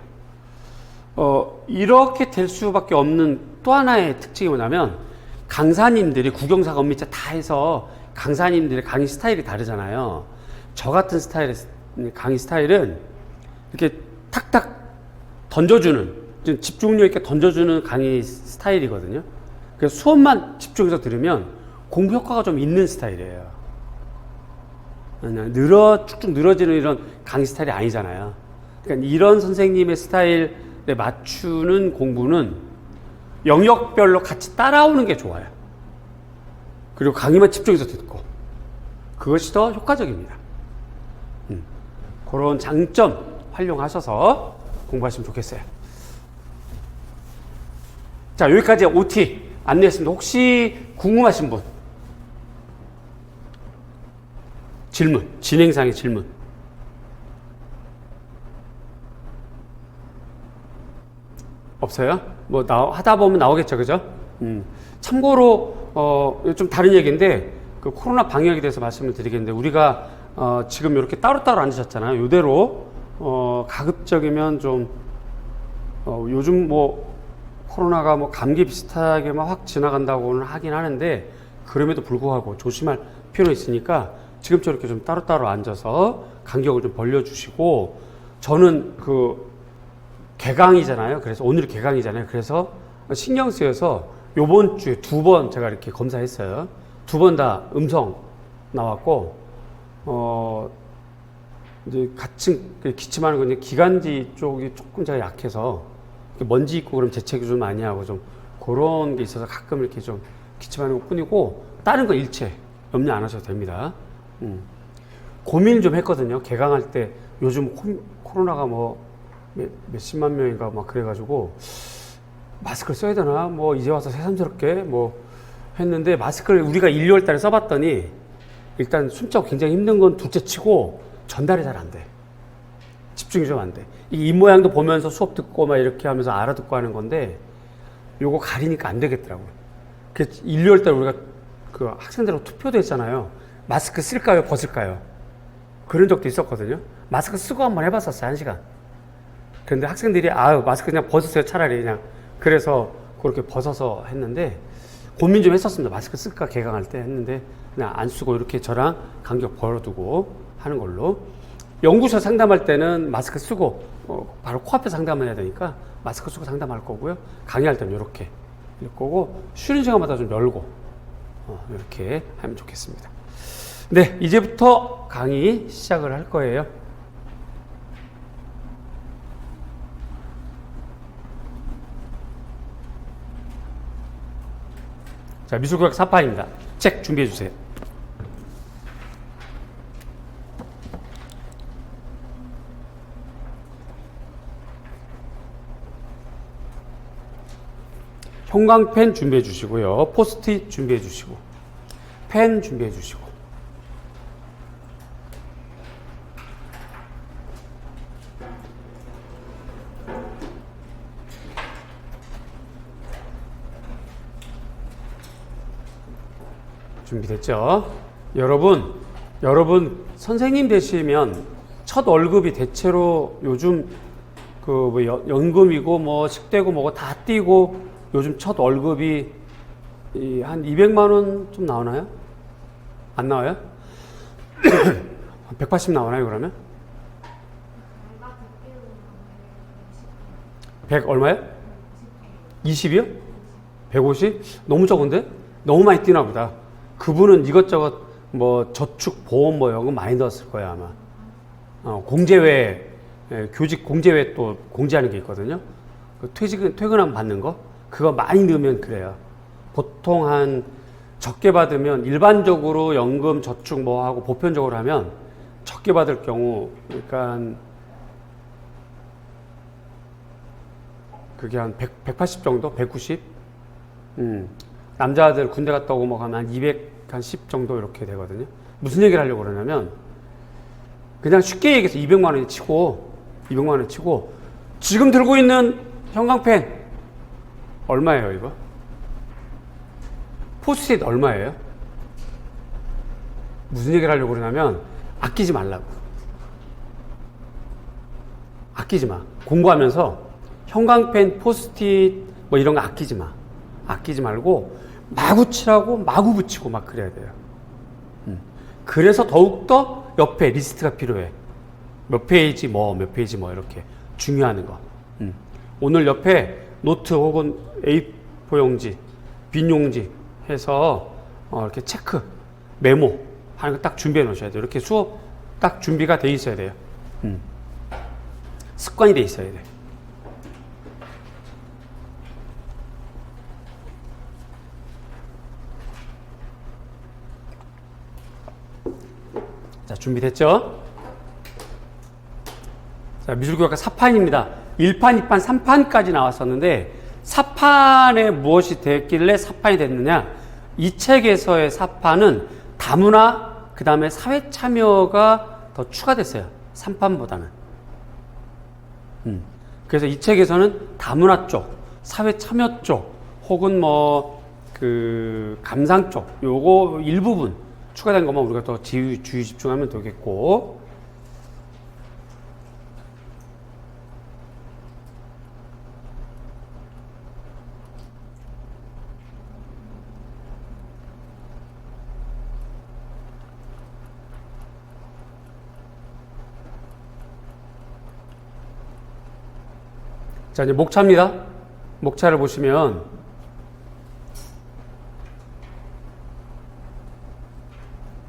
이렇게 될 수밖에 없는 또 하나의 특징이 뭐냐면 강사님들이 국영사 건미자 다 해서 강사님들의 강의 스타일이 다르잖아요. 저 같은 스타일의 강의 스타일은 이렇게 탁탁 던져주는 집중력 있게 던져주는 강의 스타일이거든요. 그래서 수업만 집중해서 들으면 공부 효과가 좀 있는 스타일이에요. 그냥 쭉쭉 늘어지는 이런 강의 스타일이 아니잖아요. 그러니까 이런 선생님의 스타일에 맞추는 공부는 영역별로 같이 따라오는 게 좋아요. 그리고 강의만 집중해서 듣고 그것이 더 효과적입니다. 그런 장점 활용하셔서 공부하시면 좋겠어요. 자, 여기까지 OT 안내했습니다. 혹시 궁금하신 분? 질문, 진행상의 질문. 없어요? 뭐, 하다 보면 나오겠죠, 그죠? 참고로, 좀 다른 얘기인데, 그 코로나 방역에 대해서 말씀을 드리겠는데, 우리가, 지금 이렇게 따로따로 앉으셨잖아요. 이대로, 가급적이면 좀, 요즘 뭐, 코로나가 뭐 감기 비슷하게 막 확 지나간다고는 하긴 하는데, 그럼에도 불구하고 조심할 필요가 있으니까, 지금처럼 이렇게 좀 따로따로 앉아서 간격을 좀 벌려주시고, 저는 개강이잖아요. 그래서 오늘이 개강이잖아요. 그래서 신경 쓰여서 요번 주에 2번 제가 이렇게 검사했어요. 2번 다 음성 나왔고, 이제 기침하는 건 이제 기관지 쪽이 조금 제가 약해서 먼지 있고 그럼 재채기 좀 많이 하고 좀 그런 게 있어서 가끔 이렇게 좀 기침하는 것 뿐이고, 다른 건 일체 염려 안 하셔도 됩니다. 고민을 좀 했거든요. 개강할 때 요즘 코로나가 뭐 몇십만 명인가 막 그래가지고 마스크를 써야 되나 뭐 이제 와서 새삼스럽게 뭐 했는데, 마스크를 우리가 1, 2월 달에 써봤더니 일단 숨자고 굉장히 힘든 건 둘째 치고 전달이 잘 안 돼. 집중이 좀 안 돼. 이 입 모양도 보면서 수업 듣고 막 이렇게 하면서 알아듣고 하는 건데 요거 가리니까 안 되겠더라고요. 그래서 1, 2월 달에 우리가 그 학생들하고 투표도 했잖아요. 마스크 쓸까요 벗을까요? 그런 적도 있었거든요. 마스크 쓰고 한번 해봤었어요. 1시간. 그런데 학생들이 마스크 그냥 벗으세요 차라리 그냥. 그래서 그렇게 벗어서 했는데 고민 좀 했었습니다. 마스크 쓸까 개강할 때 했는데 그냥 안 쓰고 이렇게 저랑 간격 벌어두고 하는 걸로. 연구소 상담할 때는 마스크 쓰고 바로 코앞에 상담을 해야 되니까 마스크 쓰고 상담할 거고요. 강의할 때는 이렇게 할 거고, 쉬는 시간마다 좀 열고 이렇게 하면 좋겠습니다. 네, 이제부터 강의 시작을 할 거예요. 자, 미술교육 4판입니다. 책 준비해 주세요. 형광펜 준비해 주시고요. 포스트잇 준비해 주시고, 펜 준비해 주시고. 준비됐죠? 여러분 선생님 되시면 첫 월급이 대체로 요즘 그 뭐 연금이고 뭐 식대고 뭐고 다 띄고 요즘 첫 월급이 한 200만 원 좀 나오나요? 안 나와요? 180 나오나요, 그러면? 100 얼마요? 20이요? 150? 너무 적은데? 너무 많이 뛰나 보다. 그분은 이것저것 뭐 저축, 보험 뭐 이런 거 많이 넣었을 거예요, 아마. 공제외, 교직 공제외 또 공제하는 게 있거든요. 퇴근하면 받는 거? 그거 많이 넣으면 그래요. 보통 한 적게 받으면 일반적으로 연금, 저축 뭐 하고 보편적으로 하면 적게 받을 경우, 그러니까 그게 한 180 정도? 190? 남자들 군대 갔다 오고 뭐 하면 한 210 정도 이렇게 되거든요. 무슨 얘기를 하려고 그러냐면, 그냥 쉽게 얘기해서 200만 원에 치고, 지금 들고 있는 형광펜, 얼마예요, 이거? 포스트잇 얼마예요? 무슨 얘기를 하려고 그러냐면, 아끼지 말라고. 아끼지 마. 공부하면서 형광펜, 포스트잇 뭐 이런 거 아끼지 마. 아끼지 말고 마구 칠하고 마구 붙이고 막 그래야 돼요. 그래서 더욱더 옆에 리스트가 필요해. 몇 페이지 뭐 이렇게 중요한 거. 오늘 옆에 노트 혹은 A4 용지, 빈 용지 해서 이렇게 체크, 메모 하는 거 딱 준비해 놓으셔야 돼요. 이렇게 수업 딱 준비가 돼 있어야 돼요. 습관이 돼 있어야 돼. 자, 준비됐죠? 자, 미술교육과 4판입니다. 1판, 2판, 3판까지 나왔었는데 4판에 무엇이 됐길래 4판이 됐느냐? 이 책에서의 4판은 다문화, 그 다음에 사회 참여가 더 추가됐어요. 3판보다는. 그래서 이 책에서는 다문화 쪽, 사회 참여 쪽, 혹은 뭐 그 감상 쪽, 요거 일부분 추가된 것만 우리가 더 주의 집중하면 되겠고, 자, 이제 목차입니다. 목차를 보시면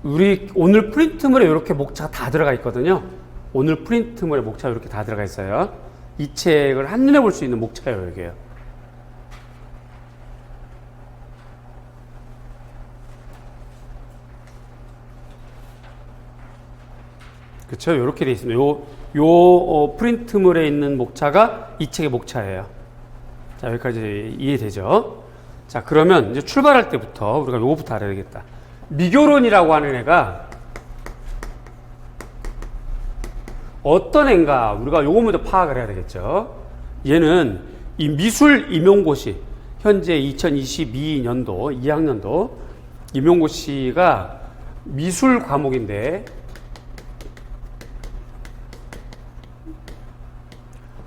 우리 오늘 프린트물에 이렇게 목차가 다 들어가 있거든요. 오늘 프린트물에 목차가 이렇게 다 들어가 있어요. 이 책을 한눈에 볼 수 있는 목차예요, 이게요. 그렇죠? 이렇게 돼 있습니다. 요 프린트물에 있는 목차가 이 책의 목차예요. 자, 여기까지 이해되죠? 자, 그러면 이제 출발할 때부터 우리가 요거부터 알아야 되겠다. 미교론이라고 하는 애가 어떤 애인가 우리가 요거 먼저 파악을 해야 되겠죠. 얘는 이 미술 임용고시, 현재 2022년도 2학년도 임용고시가 미술 과목인데,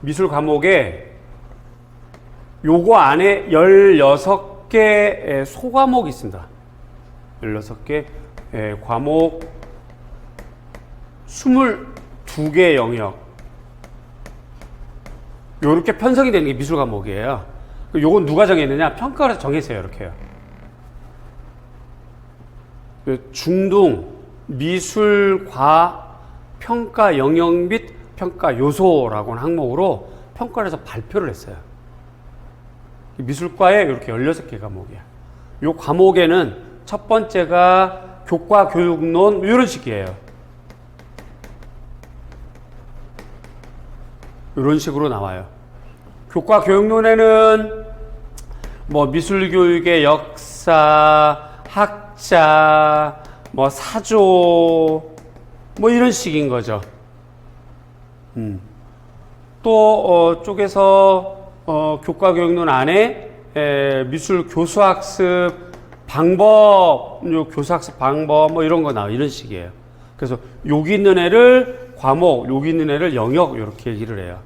미술 과목에 요거 안에 16개의 소과목이 있습니다. 16개 과목 22개 영역, 요렇게 편성이 되는 게 미술 과목이에요. 요건 누가 정했느냐? 평가를 정했어요. 이렇게요. 중등 미술과 평가 영역 및 평가 요소라고 하는 항목으로 평가를 해서 발표를 했어요. 미술과에 이렇게 16개 과목이야. 요 과목에는 첫 번째가 교과 교육론 이런 식이에요. 이런 식으로 나와요. 교과 교육론에는 뭐 미술교육의 역사, 학자, 뭐 사조, 뭐 이런 식인 거죠. 또 쪽에서 교과 교육론 안에 미술 교수학습 방법, 교수학습 방법 뭐 이런 거 나와 이런 식이에요. 그래서 여기 있는 애를 과목, 여기 있는 애를 영역 이렇게 얘기를 해요.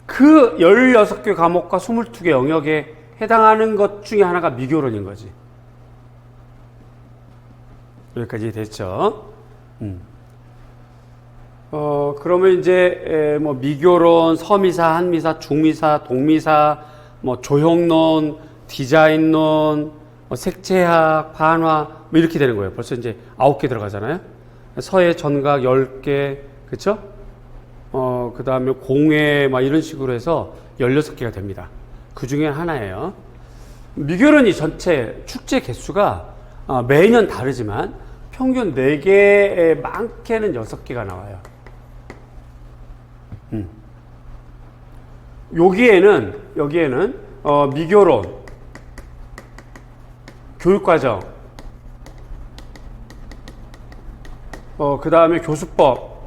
그 16개 과목과 22개 영역에 해당하는 것 중에 하나가 미교론인 거지. 여기까지 됐죠? 그러면 이제 뭐 미교론, 서미사, 한미사, 중미사, 동미사, 뭐 조형론, 디자인론, 뭐 색채학, 반화 뭐 이렇게 되는 거예요. 벌써 이제 9개 들어가잖아요. 서예, 전각 10개, 그렇죠? 그 다음에 공예 막 이런 식으로 해서 16개가 됩니다. 그 중에 하나예요. 미교론이 전체 축제 개수가 매년 다르지만 평균 4개에 많게는 6개가 나와요. 여기에는 미교론, 교육과정, 그 다음에 교수법,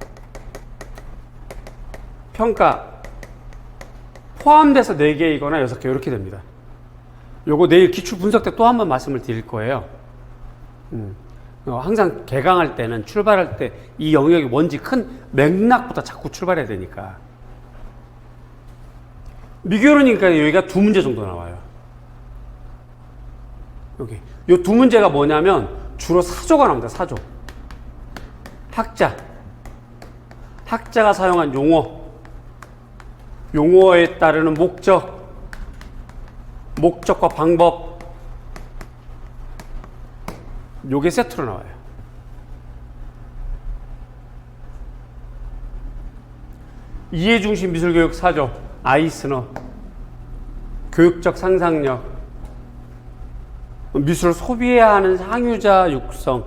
평가 포함돼서 4개이거나 6개 이렇게 됩니다. 요거 내일 기출 분석 때 또 한 번 말씀을 드릴 거예요. 항상 개강할 때는 출발할 때 이 영역이 뭔지 큰 맥락부터 자꾸 출발해야 되니까. 미교론이니까 여기가 2문제 정도 나와요. 여기 요 2문제가 뭐냐면 주로 사조가 나옵니다. 사조. 학자가 사용한 용어에 따르는 목적과 방법, 요게 세트로 나와요. 이해중심 미술교육 사조, 아이스너, 교육적 상상력, 미술을 소비해야 하는 향유자 육성,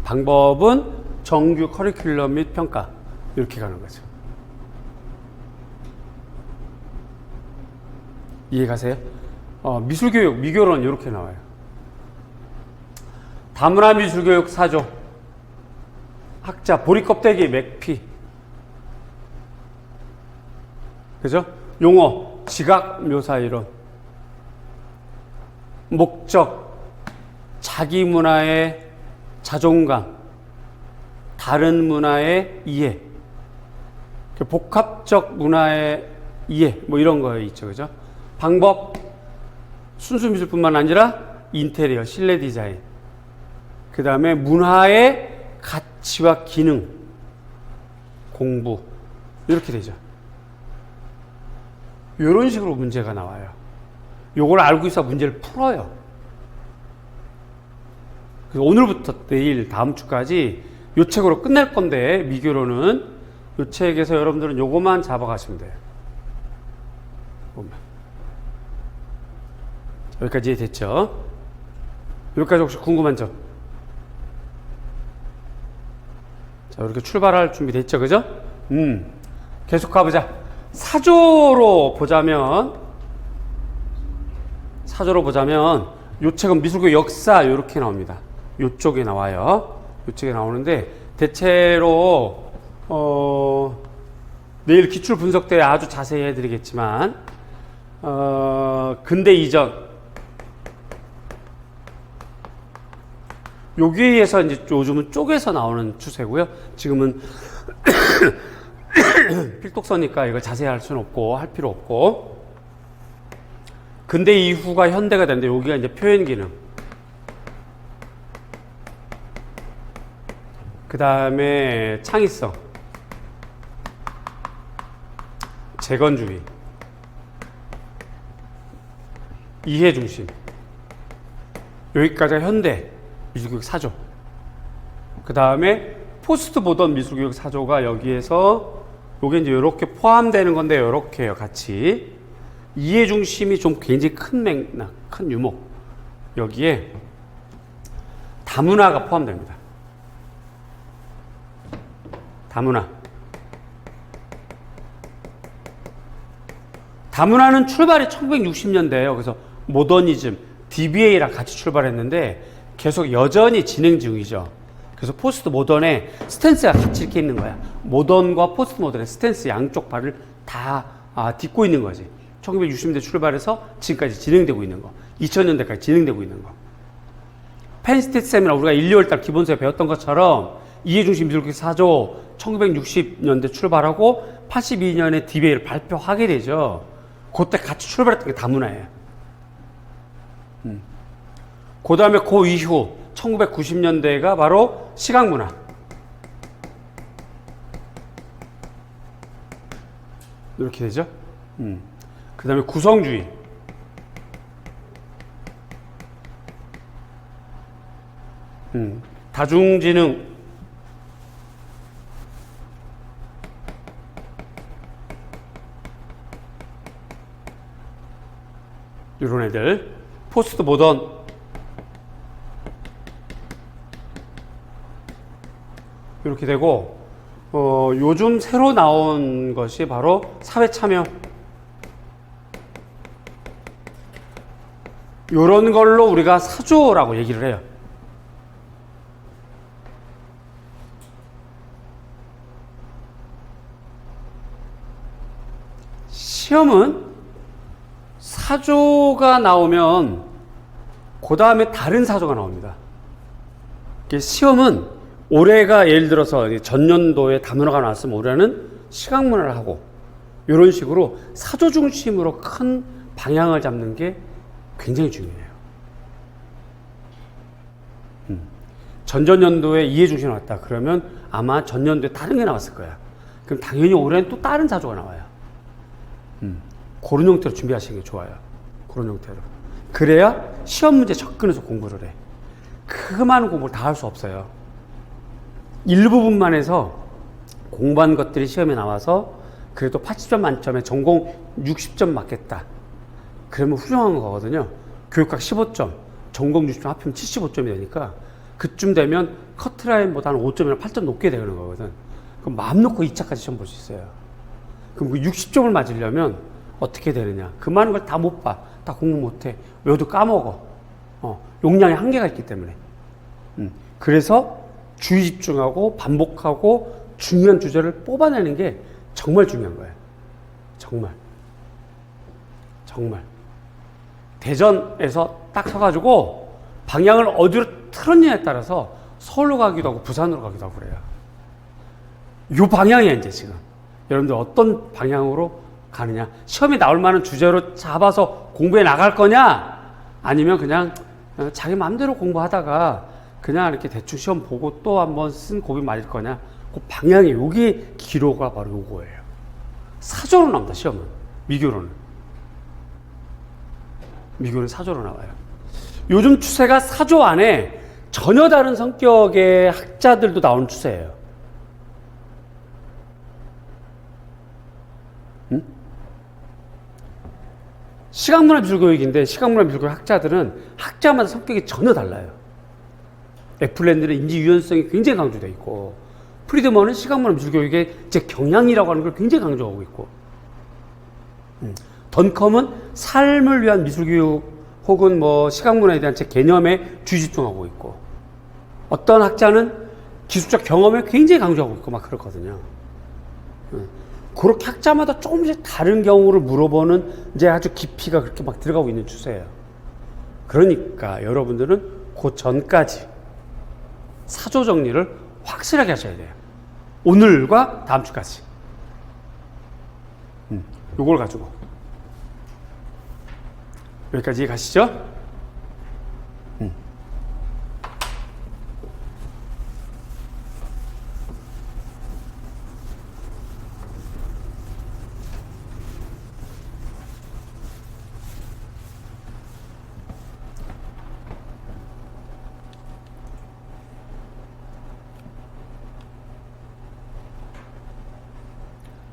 방법은 정규 커리큘럼 및 평가, 이렇게 가는 거죠. 이해 가세요? 미술교육, 미교론 이렇게 나와요. 다문화 미술교육 사조, 학자, 보리껍데기, 맥피, 그죠? 용어, 지각 묘사 이론, 목적, 자기 문화의 자존감, 다른 문화의 이해, 복합적 문화의 이해, 뭐 이런 거 있죠, 그죠? 방법, 순수 미술뿐만 아니라 인테리어, 실내 디자인, 그 다음에 문화의 가치와 기능, 공부, 이렇게 되죠. 이런 식으로 문제가 나와요. 요걸 알고 있어 문제를 풀어요. 그래서 오늘부터 내일 다음 주까지 요 책으로 끝낼 건데, 미교로는 요 책에서 여러분들은 요거만 잡아가시면 돼요. 여기까지 됐죠? 여기까지 혹시 궁금한 점? 자, 이렇게 출발할 준비 됐죠? 그죠? 계속 가보자. 사조로 보자면 요 책은 미술교 역사 이렇게 나옵니다. 요쪽에 나와요. 요쪽에 나오는데 대체로 내일 기출 분석 때 아주 자세히 해드리겠지만 근대 이전 여기에서 이제 요즘은 쪼개서 나오는 추세고요. 지금은 필독서니까 이거 자세히 할 수는 없고 할 필요 없고, 근대 이후가 현대가 되는데 여기가 이제 표현 기능, 그 다음에 창의성, 재건주의, 이해 중심, 여기까지가 현대 미술교육 사조. 그 다음에 포스트 모던 미술교육 사조가 여기에서 요게 이제 이렇게 포함되는 건데, 요렇게 해요, 같이. 이해 중심이 좀 굉장히 큰 맥락, 큰 유목. 여기에 다문화가 포함됩니다. 다문화. 다문화는 출발이 1960년대예요. 그래서 모더니즘, DBA랑 같이 출발했는데 계속 여전히 진행 중이죠. 그래서 포스트 모던에 스탠스가 같이 이렇게 있는 거야. 모던과 포스트 모던의 스탠스 양쪽 발을 다 딛고 있는 거지. 1960년대 출발해서 지금까지 진행되고 있는 거. 2000년대까지 진행되고 있는 거. 펜스테이트 세미나 우리가 1, 2월달 기본서에 배웠던 것처럼 이해중심 미술교육 4조 1960년대 출발하고 82년에 DBA를 발표하게 되죠. 그때 같이 출발했던 게 다문화예요. 그 다음에 그 이후 1990년대가 바로 시각문화. 이렇게 되죠. 그 다음에 구성주의. 다중지능. 이런 애들. 포스트 모던. 이렇게 되고, 요즘 새로 나온 것이 바로 사회참여. 요런 걸로 우리가 사조라고 얘기를 해요. 시험은 사조가 나오면 그 다음에 다른 사조가 나옵니다. 시험은 올해가 예를 들어서 전년도에 다문화가 나왔으면 올해는 시각문화를 하고 이런 식으로 사조 중심으로 큰 방향을 잡는 게 굉장히 중요해요. 전전년도에 이해 중심이 나왔다 그러면 아마 전년도에 다른 게 나왔을 거야. 그럼 당연히 올해는 또 다른 사조가 나와요. 그런 형태로 준비하시는 게 좋아요. 그런 형태로. 그래야 시험 문제 접근해서 공부를 해. 그 많은 공부를 다 할 수 없어요. 일부분만 해서 공부한 것들이 시험에 나와서 그래도 80점 만점에 전공 60점 맞겠다. 그러면 훌륭한 거거든요. 교육학 15점, 전공 60점 합치면 75점이 되니까 그쯤 되면 커트라인보다 한 5점이나 8점 높게 되는 거거든. 그럼 마음 놓고 2차까지 시험 볼 수 있어요. 그럼 그 60점을 맞으려면 어떻게 되느냐. 그 많은 걸 다 못 봐. 다 공부 못 해. 외워도 까먹어. 용량에 한계가 있기 때문에. 그래서 주의 집중하고 반복하고 중요한 주제를 뽑아내는 게 정말 중요한 거예요. 정말. 정말. 대전에서 딱 서가지고 방향을 어디로 틀었냐에 따라서 서울로 가기도 하고 부산으로 가기도 하고 그래요. 요 방향이야 이제 지금. 여러분들 어떤 방향으로 가느냐. 시험에 나올 만한 주제로 잡아서 공부해 나갈 거냐, 아니면 그냥 자기 마음대로 공부하다가 그냥 이렇게 대충 시험 보고 또 한번 쓴 고비 맞을 거냐. 그 방향이, 여기 기로가 바로 요거예요. 사조로 나옵니다. 시험은. 미교로는 사조로 나와요. 요즘 추세가 사조 안에 전혀 다른 성격의 학자들도 나오는 추세예요. 시각문화 미술교육인데 시각문화 미술교육 학자들은 학자마다 성격이 전혀 달라요. 애플랜드는 인지 유연성이 굉장히 강조되어 있고, 프리드먼은 시각문화 미술교육의 제 경향이라고 하는 걸 굉장히 강조하고 있고, 던컴은 삶을 위한 미술교육 혹은 뭐 시각문화에 대한 제 개념에 주의 집중하고 있고, 어떤 학자는 기술적 경험에 굉장히 강조하고 있고 막 그렇거든요. 그렇게 학자마다 조금씩 다른 경우를 물어보는 이제 아주 깊이가 그렇게 막 들어가고 있는 추세예요. 그러니까 여러분들은 그 전까지 사조 정리를 확실하게 하셔야 돼요. 오늘과 다음 주까지. 요걸 가지고. 여기까지 가시죠?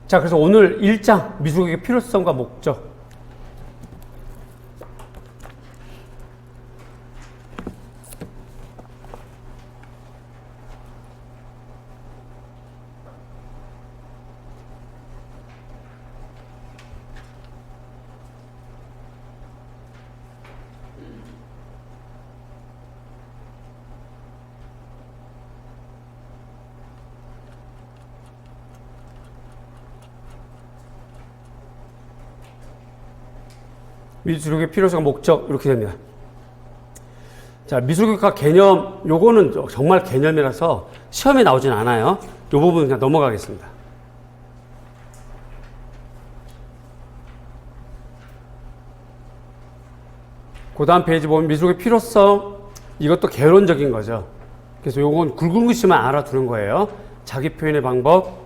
자, 그래서 오늘 1장 미술교육의 필요성과 목적. 미술교육의 필요성과 목적 이렇게 됩니다. 자, 미술교육학 개념 요거는 정말 개념이라서 시험에 나오진 않아요. 요 부분 그냥 넘어가겠습니다. 그 다음 페이지 보면 미술교육의 필요성, 이것도 개론적인 거죠. 그래서 요건 굵은 글씨만 알아두는 거예요. 자기 표현의 방법.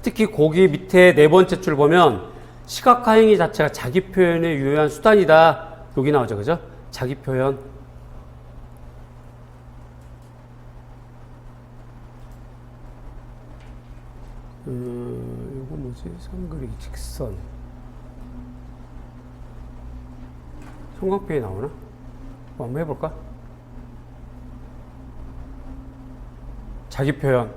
특히 거기 밑에 네 번째 줄 보면 시각화 행위 자체가 자기 표현의 유효한 수단이다. 여기 나오죠. 그죠? 자기 표현. 이거 뭐지? 선그리기, 직선. 형광펜이 나오나? 한번 해볼까? 자기 표현.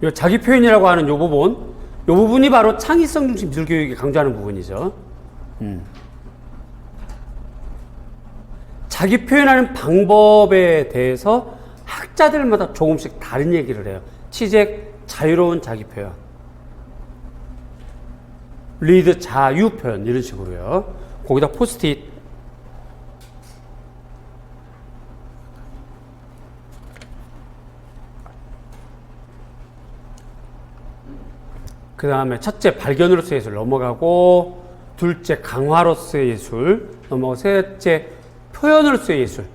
이 자기 표현이라고 하는 요 부분이 바로 창의성 중심 미술 교육이 강조하는 부분이죠. 자기 표현하는 방법에 대해서 학자들마다 조금씩 다른 얘기를 해요. 치잭, 자유로운 자기 표현. 리드, 자유 표현. 이런 식으로요. 거기다 포스트잇. 그 다음에 첫째, 발견으로서의 예술 넘어가고, 둘째, 강화로서의 예술 넘어가고, 셋째, 표현으로서의 예술.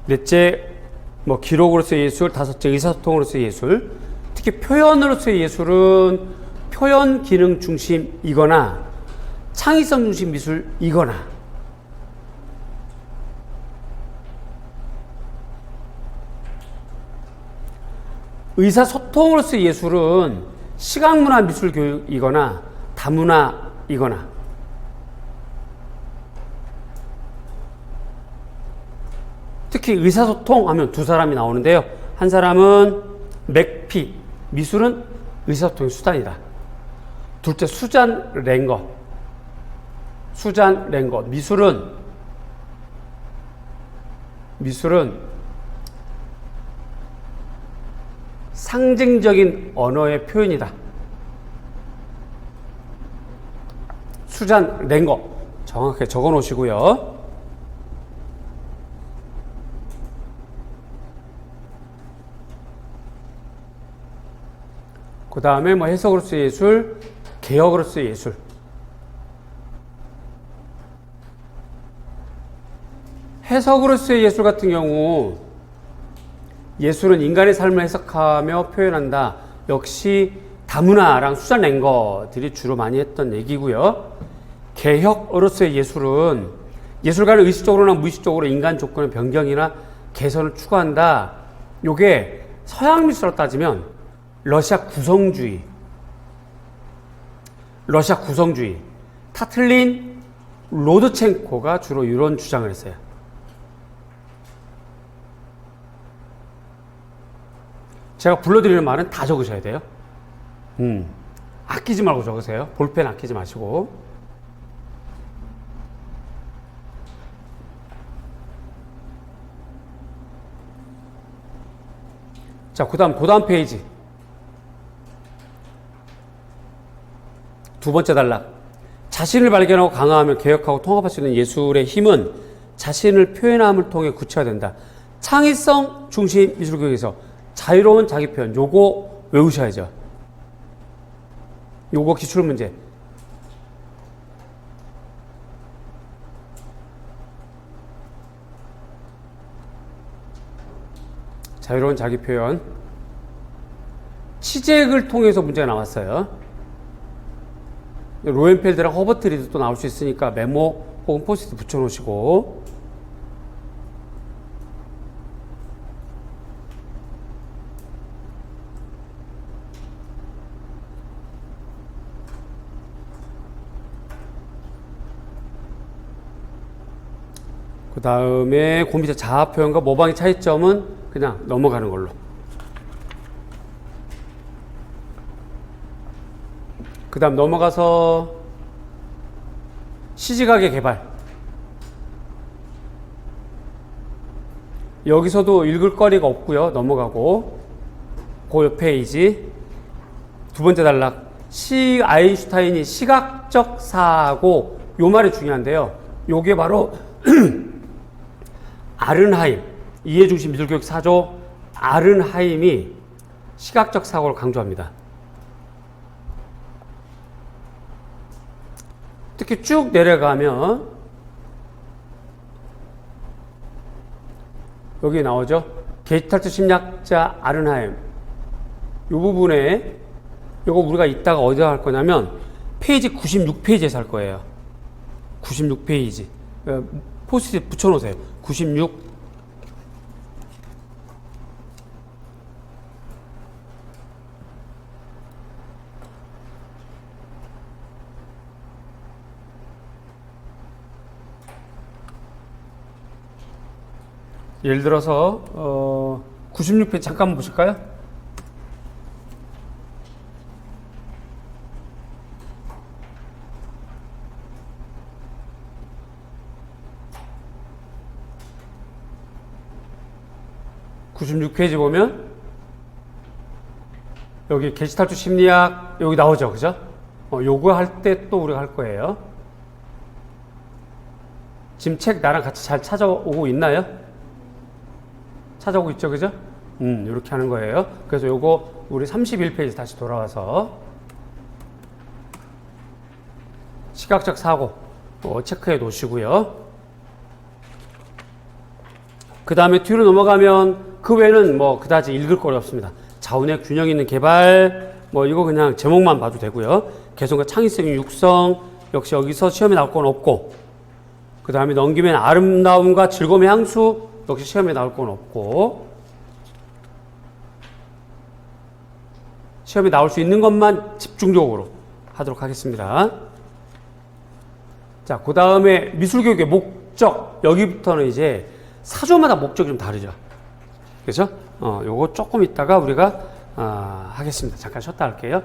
넷째, 뭐 기록으로서의 예술. 다섯째, 의사소통으로서의 예술. 특히 표현으로서의 예술은 표현 기능 중심이거나 창의성 중심 미술이거나, 의사소통으로서의 예술은 시각문화 미술 교육이거나 다문화이거나, 특히 의사소통 하면 두 사람이 나오는데요. 한 사람은 맥피, 미술은 의사소통의 수단이다. 둘째, 수잔 랭거, 미술은 상징적인 언어의 표현이다. 수잔 랭거 정확하게 적어 놓으시고요. 그 다음에 뭐 해석으로서의 예술, 개혁으로서의 예술. 해석으로서의 예술 같은 경우, 예술은 인간의 삶을 해석하며 표현한다. 역시 다문화랑 수잔 랭거들이 주로 많이 했던 얘기고요. 개혁으로서의 예술은 예술가는 의식적으로나 무의식적으로 인간 조건의 변경이나 개선을 추구한다. 요게 서양 미술로 따지면 러시아 구성주의. 타틀린, 로드첸코가 주로 이런 주장을 했어요. 제가 불러드리는 말은 다 적으셔야 돼요. 아끼지 말고 적으세요. 볼펜 아끼지 마시고. 자, 그 다음 페이지. 두 번째 단락. 자신을 발견하고 강화하며 개혁하고 통합할 수 있는 예술의 힘은 자신을 표현함을 통해 구체화된다. 창의성 중심 미술교육에서 자유로운 자기 표현, 요거 외우셔야죠. 요거 기출문제. 자유로운 자기 표현. 치잭을 통해서 문제가 나왔어요. 로엔펠드랑 허버트 리드 또 나올 수 있으니까 메모 혹은 포스트잇 붙여놓으시고, 그 다음에 그 밑에 자아 표현과 모방의 차이점은 그냥 넘어가는 걸로. 그 다음 넘어가서 시지각의 개발. 여기서도 읽을 거리가 없고요. 넘어가고 그 옆 페이지 두 번째 단락. 아인슈타인이 시각적 사고, 요 말이 중요한데요. 요게 바로 아른하임, 이해중심 미술교육 사조 아른하임이 시각적 사고를 강조합니다. 특히 쭉 내려가면 여기 나오죠. 게슈탈트 심리학자 아른하임. 이 부분에 이거 우리가 이따가 어디다 할 거냐면 페이지 96페이지에서 할 거예요. 96페이지. 포스트잇 붙여놓으세요. 96. 예를 들어서 96페이지 잠깐만 보실까요? (96페이지) 보면 여기 게슈탈트 심리학 여기 나오죠, 그죠? 요거 할 때 또 우리가 할 거예요. 지금 책 나랑 같이 잘 찾아오고 있나요? 찾아오고 있죠, 그죠? 이렇게 하는 거예요. 그래서 요거 우리 31페이지 다시 돌아와서 시각적 사고 체크해 놓으시고요. 그 다음에 뒤로 넘어가면 그 외에는 뭐 그다지 읽을 거리 없습니다. 자원의 균형 있는 개발, 뭐 이거 그냥 제목만 봐도 되고요. 개성과 창의성의 육성, 역시 여기서 시험에 나올 건 없고, 그 다음에 넘기면 아름다움과 즐거움의 향수, 역시 시험에 나올 건 없고, 시험에 나올 수 있는 것만 집중적으로 하도록 하겠습니다. 자, 그 다음에 미술교육의 목적, 여기부터는 이제 사조마다 목적이 좀 다르죠. 그죠? 요거 조금 있다가 우리가 하겠습니다. 잠깐 쉬었다 할게요.